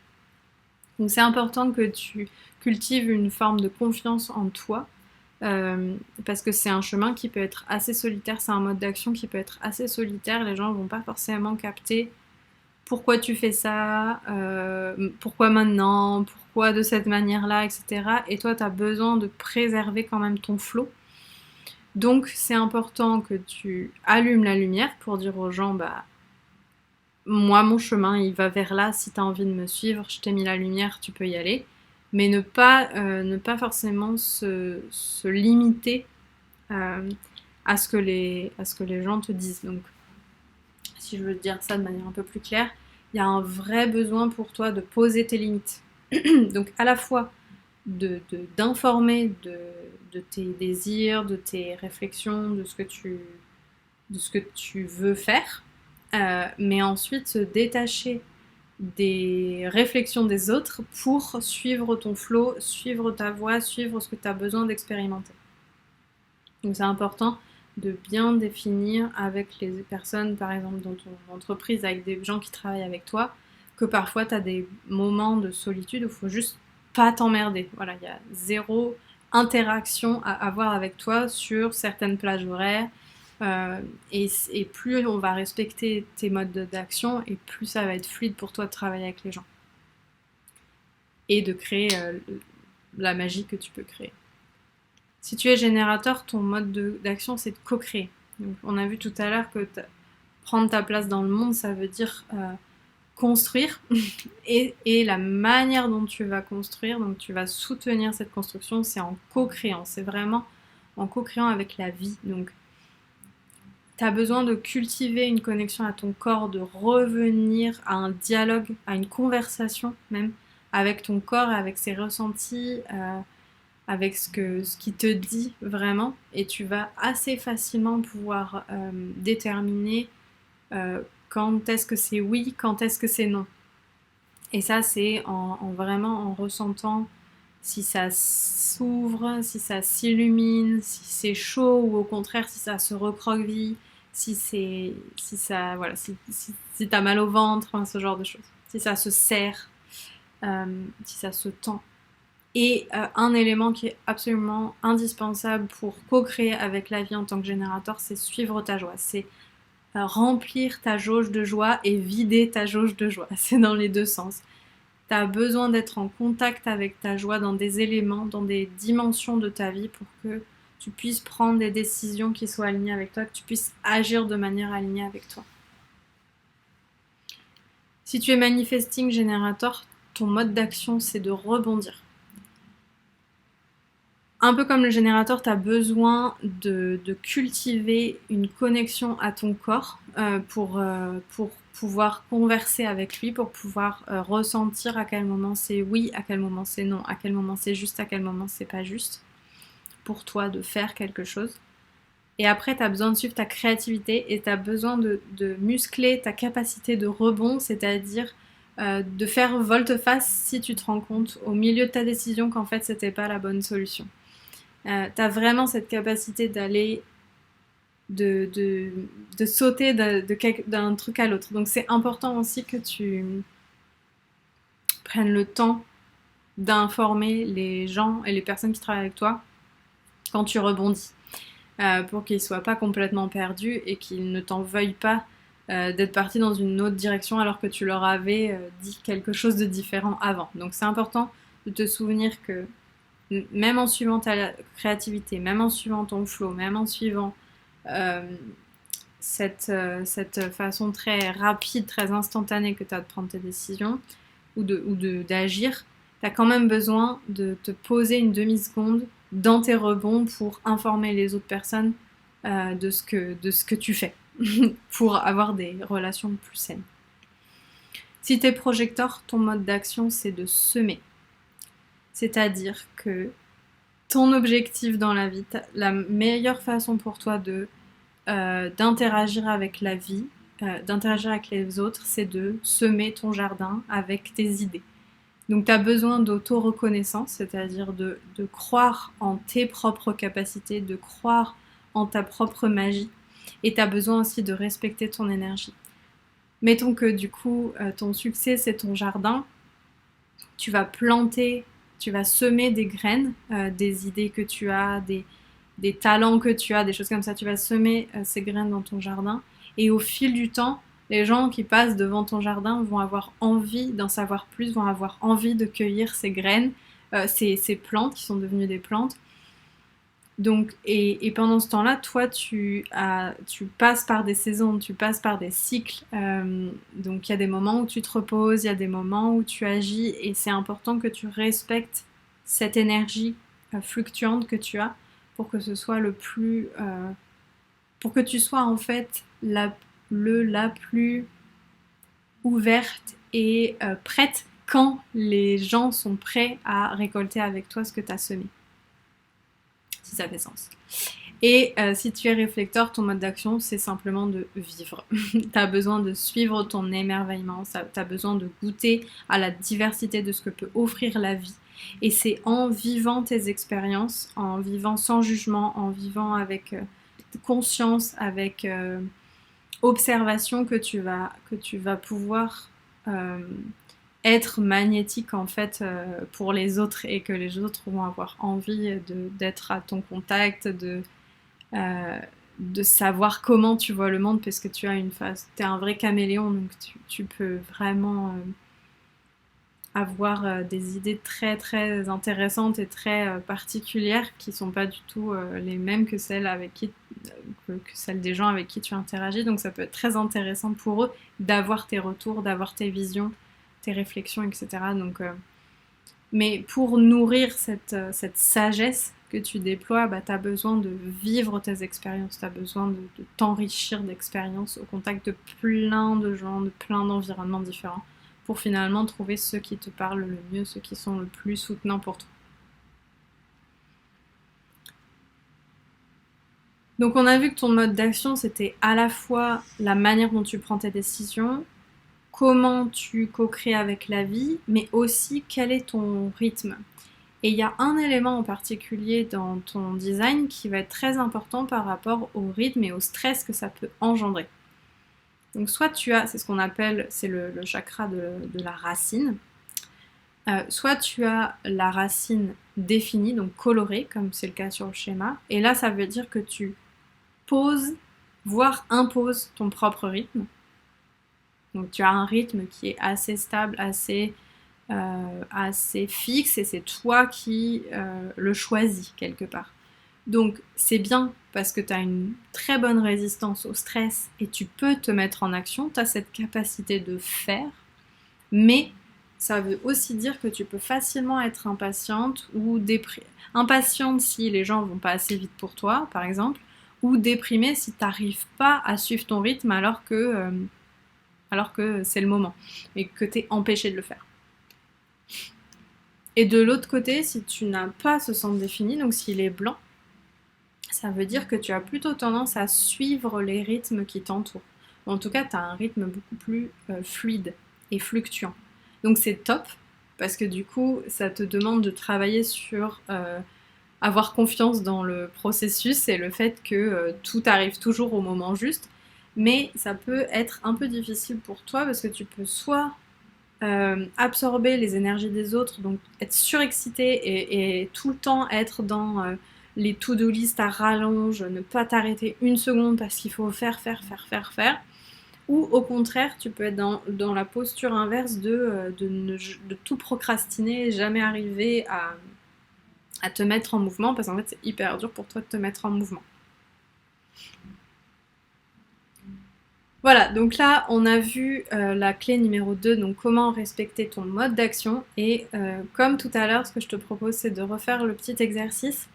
Donc c'est important que tu cultives une forme de confiance en toi, parce que c'est un chemin qui peut être assez solitaire, c'est un mode d'action qui peut être assez solitaire, les gens ne vont pas forcément capter pourquoi tu fais ça, pourquoi maintenant, pourquoi de cette manière-là, etc. Et toi, tu as besoin de préserver quand même ton flow. Donc c'est important que tu allumes la lumière pour dire aux gens, moi mon chemin il va vers là, si tu as envie de me suivre, je t'ai mis la lumière, tu peux y aller. Mais ne pas forcément se limiter à ce que les gens te disent. Donc, si je veux te dire ça de manière un peu plus claire, il y a un vrai besoin pour toi de poser tes limites. Donc, à la fois d'informer de tes désirs, de tes réflexions, de ce que tu veux faire, mais ensuite se détacher des réflexions des autres pour suivre ton flow, suivre ta voie, suivre ce que tu as besoin d'expérimenter. Donc c'est important de bien définir avec les personnes, par exemple dans ton entreprise, avec des gens qui travaillent avec toi, que parfois tu as des moments de solitude où il faut juste pas t'emmerder. Voilà, il y a 0 interaction à avoir avec toi sur certaines plages horaires, Et plus on va respecter tes modes d'action, et plus ça va être fluide pour toi de travailler avec les gens. Et de créer la magie que tu peux créer. Si tu es générateur, ton mode d'action, c'est de co-créer. Donc, on a vu tout à l'heure que prendre ta place dans le monde, ça veut dire construire. et la manière dont tu vas construire, donc tu vas soutenir cette construction, c'est en co-créant. C'est vraiment en co-créant avec la vie. Donc, tu as besoin de cultiver une connexion à ton corps, de revenir à un dialogue, à une conversation même, avec ton corps, avec ses ressentis, avec ce qui te dit vraiment. Et tu vas assez facilement pouvoir déterminer quand est-ce que c'est oui, quand est-ce que c'est non. Et ça, c'est vraiment en ressentant si ça s'ouvre, si ça s'illumine, si c'est chaud ou au contraire si ça se recroqueville, si t'as mal au ventre, enfin, ce genre de choses. Si ça se serre, si ça se tend. Et un élément qui est absolument indispensable pour co-créer avec la vie en tant que générateur, c'est suivre ta joie. C'est remplir ta jauge de joie et vider ta jauge de joie. C'est dans les deux sens. Tu as besoin d'être en contact avec ta joie dans des éléments, dans des dimensions de ta vie pour que tu puisses prendre des décisions qui soient alignées avec toi, que tu puisses agir de manière alignée avec toi. Si tu es manifesting générateur, ton mode d'action, c'est de rebondir. Un peu comme le générateur, tu as besoin de cultiver une connexion à ton corps pour pouvoir converser avec lui, pour pouvoir ressentir à quel moment c'est oui, à quel moment c'est non, à quel moment c'est juste, à quel moment c'est pas juste, pour toi de faire quelque chose. Et après, tu as besoin de suivre ta créativité et tu as besoin de muscler ta capacité de rebond, c'est-à-dire de faire volte-face si tu te rends compte au milieu de ta décision qu'en fait c'était pas la bonne solution. T'as vraiment cette capacité d'aller de sauter d'un truc à l'autre. Donc c'est important aussi que tu prennes le temps d'informer les gens et les personnes qui travaillent avec toi quand tu rebondis, pour qu'ils soient pas complètement perdus et qu'ils ne t'en veuillent pas d'être parti dans une autre direction alors que tu leur avais dit quelque chose de différent avant. Donc c'est important de te souvenir que même en suivant ta créativité, même en suivant ton flow, même en suivant cette façon très rapide, très instantanée que tu as de prendre tes décisions ou d'agir, tu as quand même besoin de te poser une demi-seconde dans tes rebonds pour informer les autres personnes de ce que tu fais pour avoir des relations plus saines. Si tu es projecteur, ton mode d'action, c'est de semer. C'est-à-dire que ton objectif dans la vie, la meilleure façon pour toi d'interagir avec la vie, d'interagir avec les autres, c'est de semer ton jardin avec tes idées. Donc tu as besoin d'auto-reconnaissance, c'est-à-dire de croire en tes propres capacités, de croire en ta propre magie, et tu as besoin aussi de respecter ton énergie. Mettons que du coup, ton succès, c'est ton jardin, tu vas semer des graines, des idées que tu as, des talents que tu as, des choses comme ça. Tu vas semer ces graines dans ton jardin. Et au fil du temps, les gens qui passent devant ton jardin vont avoir envie d'en savoir plus, vont avoir envie de cueillir ces graines, ces plantes qui sont devenues des plantes. Donc, et pendant ce temps-là, toi, tu passes par des saisons, tu passes par des cycles. Donc, il y a des moments où tu te reposes, il y a des moments où tu agis, et c'est important que tu respectes cette énergie fluctuante que tu as pour que ce soit pour que tu sois en fait la plus ouverte et prête quand les gens sont prêts à récolter avec toi ce que tu as semé. Si ça fait sens. Et si tu es réflecteur, ton mode d'action, c'est simplement de vivre. Tu as besoin de suivre ton émerveillement, tu as besoin de goûter à la diversité de ce que peut offrir la vie. Et c'est en vivant tes expériences, en vivant sans jugement, en vivant avec conscience, avec observation que tu vas pouvoir être magnétique en fait pour les autres, et que les autres vont avoir envie d'être à ton contact, de savoir comment tu vois le monde parce que tu as une phase, t'es un vrai caméléon, donc tu peux vraiment avoir des idées très très intéressantes et très particulières qui sont pas du tout les mêmes que celles avec qui que celles des gens avec qui tu interagis. Donc ça peut être très intéressant pour eux d'avoir tes retours, d'avoir tes visions, tes réflexions, etc. Donc, mais pour nourrir cette sagesse que tu déploies, bah, tu as besoin de vivre tes expériences, tu as besoin de t'enrichir d'expériences au contact de plein de gens, de plein d'environnements différents, pour finalement trouver ceux qui te parlent le mieux, ceux qui sont le plus soutenants pour toi. Donc on a vu que ton mode d'action, c'était à la fois la manière dont tu prends tes décisions, comment tu co-crées avec la vie, mais aussi quel est ton rythme. Et il y a un élément en particulier dans ton design qui va être très important par rapport au rythme et au stress que ça peut engendrer. Donc soit tu as, c'est ce qu'on appelle, c'est le chakra de la racine, soit tu as la racine définie, donc colorée, comme c'est le cas sur le schéma, et là ça veut dire que tu poses, voire imposes ton propre rythme. Donc tu as un rythme qui est assez stable, assez fixe, et c'est toi qui le choisis quelque part. Donc c'est bien parce que tu as une très bonne résistance au stress et tu peux te mettre en action, tu as cette capacité de faire, mais ça veut aussi dire que tu peux facilement être impatiente ou impatiente si les gens vont pas assez vite pour toi, par exemple, ou déprimée si tu n'arrives pas à suivre ton rythme alors que c'est le moment et que tu es empêché de le faire. Et de l'autre côté, si tu n'as pas ce centre défini, donc s'il est blanc, ça veut dire que tu as plutôt tendance à suivre les rythmes qui t'entourent. En tout cas, tu as un rythme beaucoup plus fluide et fluctuant. Donc c'est top, parce que du coup, ça te demande de travailler sur avoir confiance dans le processus et le fait que tout arrive toujours au moment juste. Mais ça peut être un peu difficile pour toi, parce que tu peux soit absorber les énergies des autres, donc être surexcité et tout le temps être dans les to-do list à rallonge, ne pas t'arrêter une seconde parce qu'il faut faire. Ou au contraire, tu peux être dans la posture inverse de tout procrastiner, jamais arriver à te mettre en mouvement, parce qu'en fait c'est hyper dur pour toi de te mettre en mouvement. Voilà, donc là on a vu la clé numéro 2, donc comment respecter ton mode d'action. Et comme tout à l'heure, ce que je te propose, c'est de refaire le petit exercice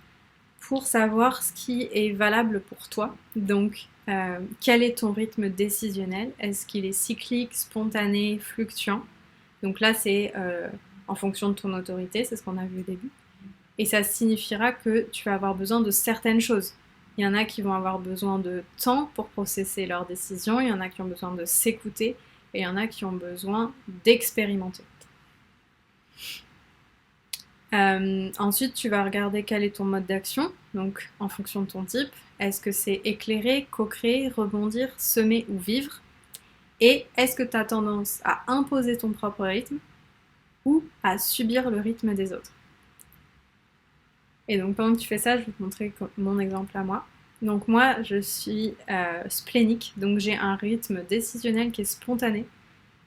pour savoir ce qui est valable pour toi. Donc quel est ton rythme décisionnel? Est-ce qu'il est cyclique, spontané, fluctuant? Donc là c'est en fonction de ton autorité, c'est ce qu'on a vu au début. Et ça signifiera que tu vas avoir besoin de certaines choses. Il y en a qui vont avoir besoin de temps pour processer leurs décisions, il y en a qui ont besoin de s'écouter, et il y en a qui ont besoin d'expérimenter. Ensuite, tu vas regarder quel est ton mode d'action, donc en fonction de ton type. Est-ce que c'est éclairer, co-créer, rebondir, semer ou vivre? Et est-ce que tu as tendance à imposer ton propre rythme ou à subir le rythme des autres? Et donc pendant que tu fais ça, je vais te montrer mon exemple à moi. Donc moi, je suis splénique, donc j'ai un rythme décisionnel qui est spontané.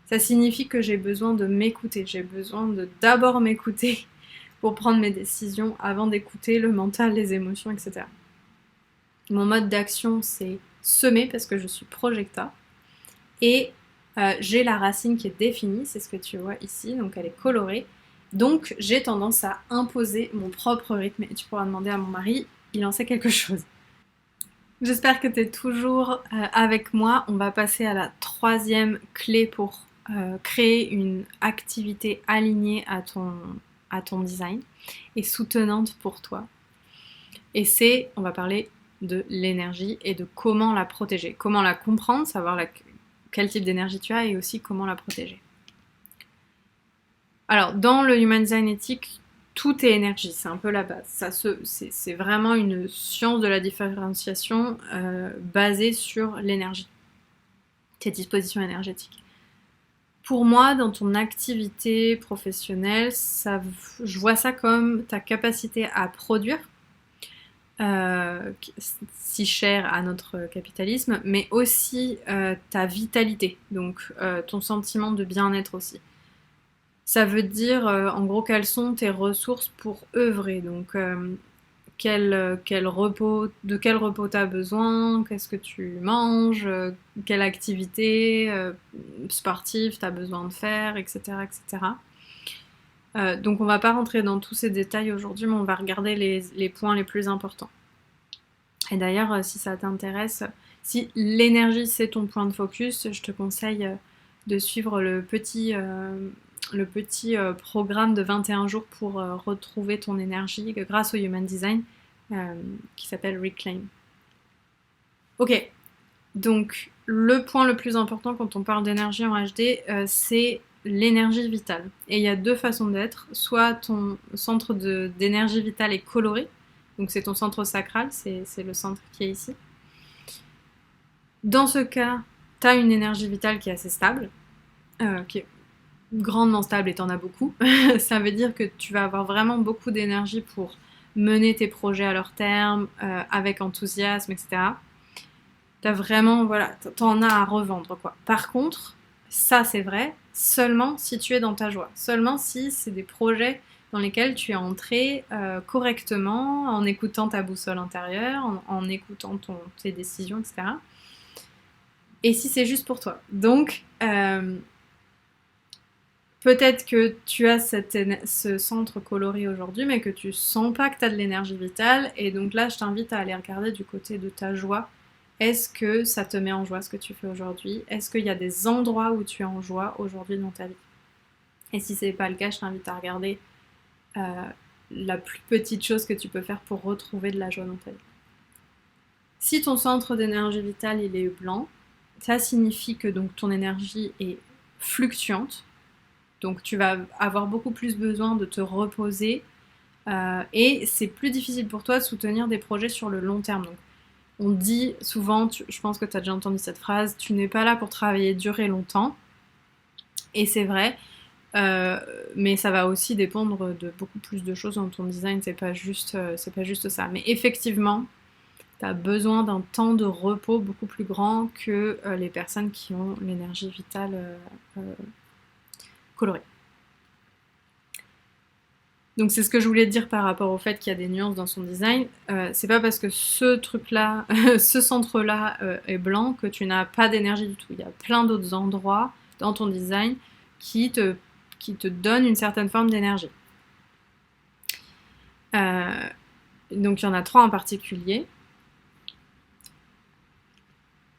Ça signifie que j'ai besoin de m'écouter, j'ai besoin de d'abord m'écouter pour prendre mes décisions avant d'écouter le mental, les émotions, etc. Mon mode d'action, c'est semer parce que je suis projecta. Et j'ai la racine qui est définie, c'est ce que tu vois ici, donc elle est colorée. Donc j'ai tendance à imposer mon propre rythme, et tu pourras demander à mon mari, il en sait quelque chose. J'espère que tu es toujours avec moi. On va passer à la troisième clé pour créer une activité alignée à ton design et soutenante pour toi. Et on va parler de l'énergie et de comment la protéger, comment la comprendre, savoir quel type d'énergie tu as et aussi comment la protéger. Alors, dans le Human Design éthique, tout est énergie, c'est un peu la base. C'est vraiment une science de la différenciation basée sur l'énergie, tes dispositions énergétiques. Pour moi, dans ton activité professionnelle, je vois ça comme ta capacité à produire, si cher à notre capitalisme, mais aussi ta vitalité, donc ton sentiment de bien-être aussi. Ça veut dire en gros quelles sont tes ressources pour œuvrer, donc quel repos, de quel repos tu as besoin, qu'est-ce que tu manges, quelle activité sportive tu as besoin de faire, etc. etc. Donc on va pas rentrer dans tous ces détails aujourd'hui, mais on va regarder les points les plus importants. Et d'ailleurs, si ça t'intéresse, si l'énergie c'est ton point de focus, je te conseille de suivre le petit programme de 21 jours pour retrouver ton énergie grâce au Human Design qui s'appelle Reclaim. Ok, donc le point le plus important quand on parle d'énergie en HD, c'est l'énergie vitale. Et il y a deux façons d'être. Soit ton centre d'énergie vitale est coloré, donc c'est ton centre sacral, c'est le centre qui est ici. Dans ce cas, tu as une énergie vitale qui est assez stable, qui est grandement stable et t'en as beaucoup. Ça veut dire que tu vas avoir vraiment beaucoup d'énergie pour mener tes projets à leur terme, avec enthousiasme, etc. T'as vraiment, voilà, t'en as à revendre, quoi. Par contre, ça c'est vrai, seulement si tu es dans ta joie. Seulement si c'est des projets dans lesquels tu es entré correctement, en écoutant ta boussole intérieure, en écoutant tes décisions, etc. Et si c'est juste pour toi. Donc, peut-être que tu as ce centre coloré aujourd'hui, mais que tu sens pas que tu as de l'énergie vitale. Et donc là, je t'invite à aller regarder du côté de ta joie. Est-ce que ça te met en joie ce que tu fais aujourd'hui? Est-ce qu'il y a des endroits où tu es en joie aujourd'hui dans ta vie? Et si c'est pas le cas, je t'invite à regarder la plus petite chose que tu peux faire pour retrouver de la joie dans ta vie. Si ton centre d'énergie vitale il est blanc, ça signifie que donc ton énergie est fluctuante. Donc tu vas avoir beaucoup plus besoin de te reposer et c'est plus difficile pour toi de soutenir des projets sur le long terme. Donc, on dit souvent, je pense que tu as déjà entendu cette phrase, tu n'es pas là pour travailler dur et longtemps. Et c'est vrai, mais ça va aussi dépendre de beaucoup plus de choses dans ton design, c'est pas juste ça. Mais effectivement, tu as besoin d'un temps de repos beaucoup plus grand que les personnes qui ont l'énergie vitale colorée. Donc c'est ce que je voulais dire par rapport au fait qu'il y a des nuances dans son design. C'est pas parce que ce truc-là, ce centre-là est blanc que tu n'as pas d'énergie du tout. Il y a plein d'autres endroits dans ton design qui te donnent une certaine forme d'énergie. Donc il y en a 3 en particulier.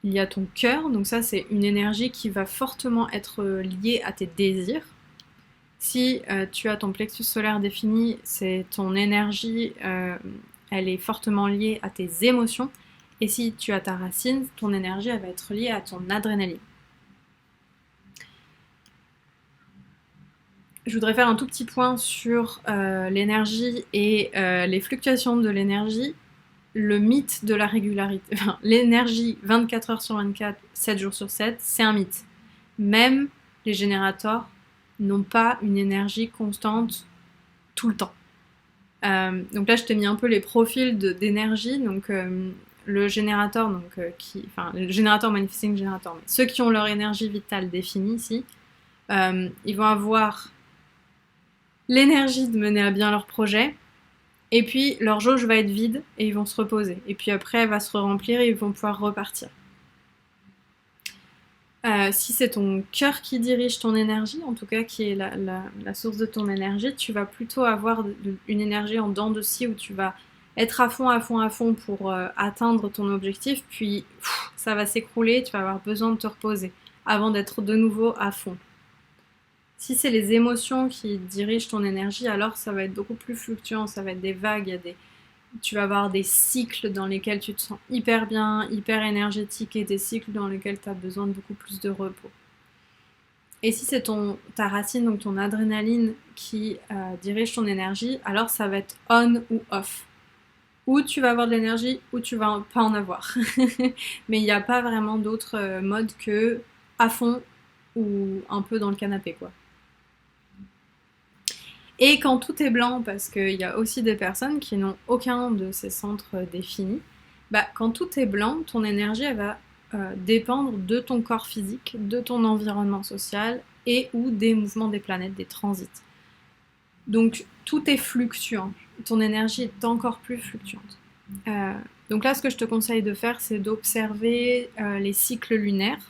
Il y a ton cœur, donc ça c'est une énergie qui va fortement être liée à tes désirs. Si tu as ton plexus solaire défini, c'est ton énergie, elle est fortement liée à tes émotions. Et si tu as ta racine, ton énergie, elle va être liée à ton adrénaline. Je voudrais faire un tout petit point sur l'énergie et les fluctuations de l'énergie. Le mythe de la régularité, enfin, l'énergie 24 heures sur 24, 7 jours sur 7, c'est un mythe. Même les générateurs n'ont pas une énergie constante tout le temps. Donc là, je t'ai mis un peu les profils d'énergie. Donc le générateur, le générateur manifesting générateur, mais ceux qui ont leur énergie vitale définie ici, ils vont avoir l'énergie de mener à bien leur projet. Et puis leur jauge va être vide et ils vont se reposer. Et puis après, elle va se remplir et ils vont pouvoir repartir. Si c'est ton cœur qui dirige ton énergie, en tout cas qui est la source de ton énergie, tu vas plutôt avoir une énergie en dents de scie où tu vas être à fond pour atteindre ton objectif, puis ça va s'écrouler, tu vas avoir besoin de te reposer avant d'être de nouveau à fond. Si c'est les émotions qui dirigent ton énergie, alors ça va être beaucoup plus fluctuant, ça va être des vagues, tu vas avoir des cycles dans lesquels tu te sens hyper bien, hyper énergétique et des cycles dans lesquels tu as besoin de beaucoup plus de repos. Et si c'est ta racine, donc ton adrénaline qui dirige ton énergie, alors ça va être on ou off. Ou tu vas avoir de l'énergie ou tu vas pas en avoir. Mais il n'y a pas vraiment d'autre mode que à fond ou un peu dans le canapé, quoi. Et quand tout est blanc, parce qu'il y a aussi des personnes qui n'ont aucun de ces centres définis, bah, quand tout est blanc, ton énergie elle va dépendre de ton corps physique, de ton environnement social et ou des mouvements des planètes, des transits. Donc tout est fluctuant, ton énergie est encore plus fluctuante. Donc là, ce que je te conseille de faire, c'est d'observer les cycles lunaires,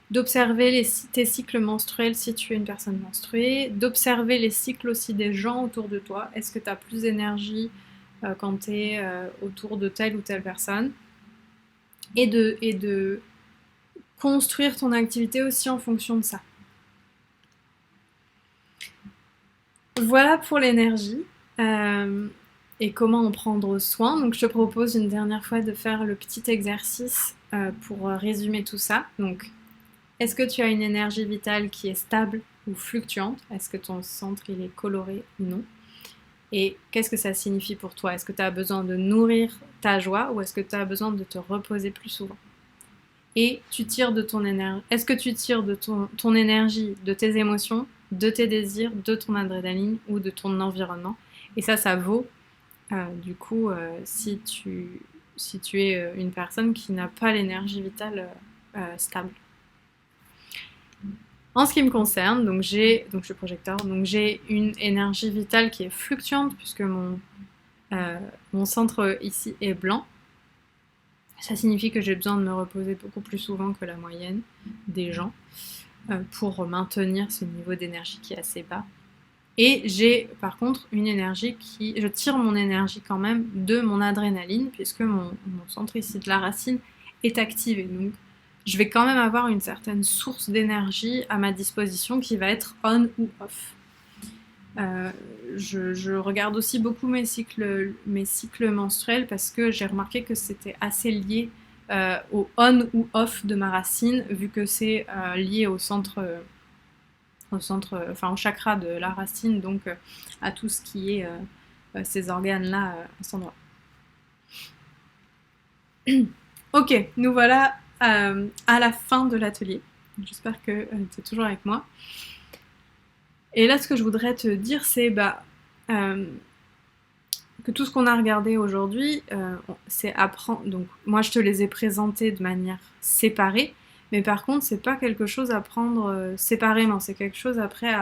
d'observer tes cycles menstruels si tu es une personne menstruée, d'observer les cycles aussi des gens autour de toi. Est-ce que tu as plus d'énergie quand tu es autour de telle ou telle personne, et de construire ton activité aussi en fonction de ça. Voilà pour l'énergie et comment en prendre soin. Donc je te propose une dernière fois de faire le petit exercice pour résumer tout ça. Donc, est-ce que tu as une énergie vitale qui est stable ou fluctuante? Est-ce que ton centre il est coloré ou non? Et qu'est-ce que ça signifie pour toi? Est-ce que tu as besoin de nourrir ta joie ou est-ce que tu as besoin de te reposer plus souvent? Et tu tires de ton énergie. Est-ce que tu tires de ton énergie, de tes émotions, de tes désirs, de ton adrénaline ou de ton environnement? Et ça vaut du coup si tu es une personne qui n'a pas l'énergie vitale stable. En ce qui me concerne, donc je suis projecteur, donc j'ai une énergie vitale qui est fluctuante puisque mon centre ici est blanc. Ça signifie que j'ai besoin de me reposer beaucoup plus souvent que la moyenne des gens pour maintenir ce niveau d'énergie qui est assez bas. Et j'ai par contre une énergie je tire mon énergie quand même de mon adrénaline puisque mon centre ici de la racine est activé. Donc je vais quand même avoir une certaine source d'énergie à ma disposition qui va être on ou off. Je regarde aussi beaucoup mes cycles menstruels parce que j'ai remarqué que c'était assez lié au on ou off de ma racine, vu que c'est lié au centre, au chakra de la racine, donc à tout ce qui est ces organes-là à cet endroit. Ok, nous voilà à la fin de l'atelier. J'espère que tu es toujours avec moi. Et là, ce que je voudrais te dire, c'est que tout ce qu'on a regardé aujourd'hui, c'est apprendre. Donc, moi, je te les ai présentés de manière séparée, mais par contre, c'est pas quelque chose à prendre séparément. C'est quelque chose après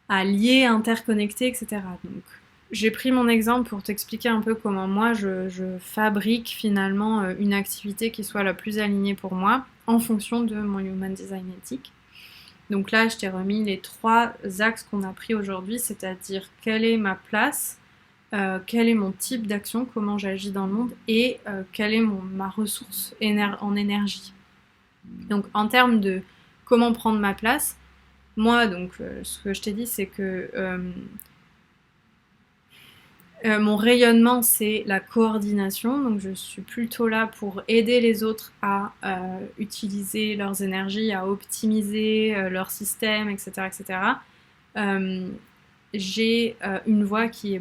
à lier, interconnecter, etc. Donc, j'ai pris mon exemple pour t'expliquer un peu comment moi je fabrique finalement une activité qui soit la plus alignée pour moi en fonction de mon Human Design éthique. Donc là, je t'ai remis les 3 axes qu'on a pris aujourd'hui, c'est-à-dire quelle est ma place, quel est mon type d'action, comment j'agis dans le monde et quelle est ma ressource en énergie. Donc en termes de comment prendre ma place, moi, donc ce que je t'ai dit, c'est que mon rayonnement, c'est la coordination, donc je suis plutôt là pour aider les autres à utiliser leurs énergies, à optimiser leur système, etc. etc. J'ai une voix qui est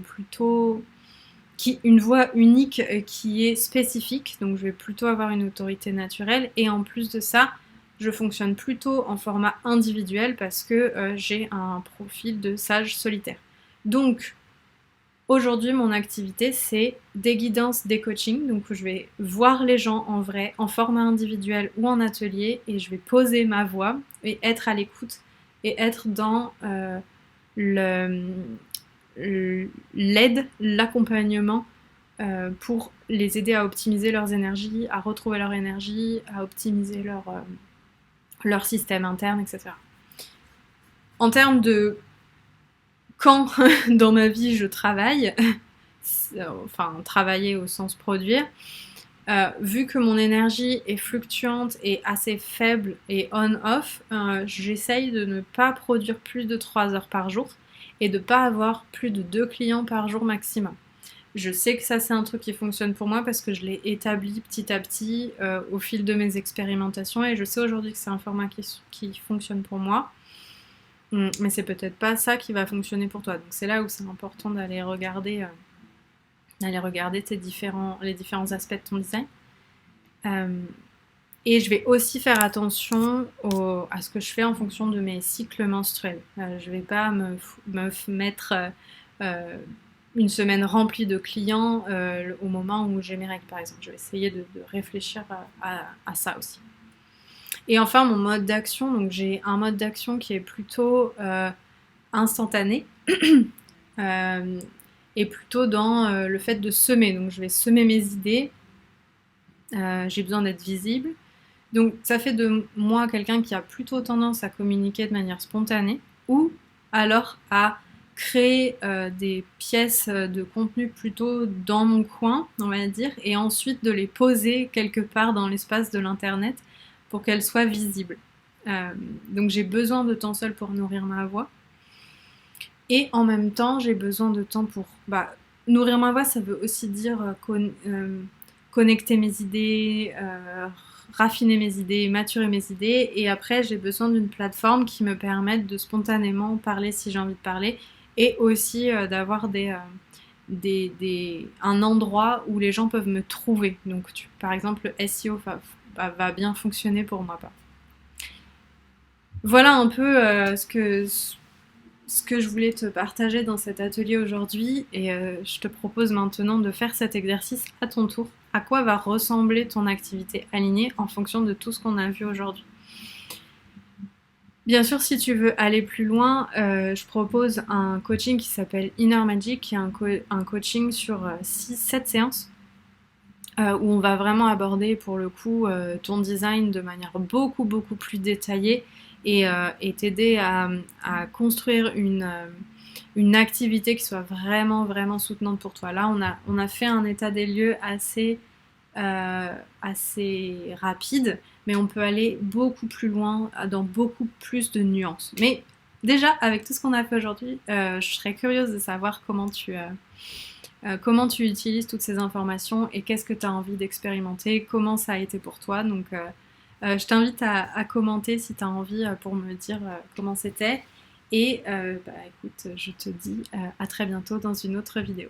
une voix unique qui est spécifique, donc je vais plutôt avoir une autorité naturelle, et en plus de ça, je fonctionne plutôt en format individuel parce que j'ai un profil de sage solitaire. Donc, aujourd'hui, mon activité, c'est des guidances, des coachings. Donc, je vais voir les gens en vrai, en format individuel ou en atelier, et je vais poser ma voix et être à l'écoute et être dans l'aide, l'accompagnement pour les aider à optimiser leurs énergies, à retrouver leur énergie, à optimiser leur système interne, etc. En termes de quand dans ma vie je travaille, enfin travailler au sens produire, vu que mon énergie est fluctuante et assez faible et on-off, j'essaye de ne pas produire plus de 3 heures par jour et de ne pas avoir plus de 2 clients par jour maximum. Je sais que ça c'est un truc qui fonctionne pour moi parce que je l'ai établi petit à petit au fil de mes expérimentations et je sais aujourd'hui que c'est un format qui fonctionne pour moi. Mais c'est peut-être pas ça qui va fonctionner pour toi. Donc c'est là où c'est important d'aller regarder les différents aspects de ton design. Et je vais aussi faire attention à ce que je fais en fonction de mes cycles menstruels. Je vais pas me mettre une semaine remplie de clients au moment où j'ai mes règles, par exemple. Je vais essayer de réfléchir à ça aussi. Et enfin, mon mode d'action, donc j'ai un mode d'action qui est plutôt instantané et plutôt dans le fait de semer. Donc je vais semer mes idées, j'ai besoin d'être visible. Donc ça fait de moi quelqu'un qui a plutôt tendance à communiquer de manière spontanée ou alors à créer des pièces de contenu plutôt dans mon coin, on va dire, et ensuite de les poser quelque part dans l'espace de l'internet pour qu'elles soient visibles. Donc j'ai besoin de temps seul pour nourrir ma voix. Et en même temps, j'ai besoin de temps pour... nourrir ma voix, ça veut aussi dire connecter mes idées, raffiner mes idées, maturer mes idées. Et après, j'ai besoin d'une plateforme qui me permette de spontanément parler si j'ai envie de parler. Et aussi d'avoir un endroit où les gens peuvent me trouver. Donc, par exemple, le SEO va bien fonctionner pour moi. Voilà un peu ce que je voulais te partager dans cet atelier aujourd'hui et je te propose maintenant de faire cet exercice à ton tour. À quoi va ressembler ton activité alignée en fonction de tout ce qu'on a vu aujourd'hui? Bien sûr, si tu veux aller plus loin, je propose un coaching qui s'appelle Inner Magic, qui est un coaching sur 6-7 séances où on va vraiment aborder pour le coup ton design de manière beaucoup plus détaillée et t'aider à construire une activité qui soit vraiment soutenante pour toi. Là, on a fait un état des lieux assez rapide, mais on peut aller beaucoup plus loin, dans beaucoup plus de nuances. Mais déjà, avec tout ce qu'on a fait aujourd'hui, je serais curieuse de savoir comment tu utilises toutes ces informations et qu'est-ce que tu as envie d'expérimenter, comment ça a été pour toi. Donc, je t'invite à commenter si tu as envie pour me dire comment c'était. Et écoute, je te dis à très bientôt dans une autre vidéo.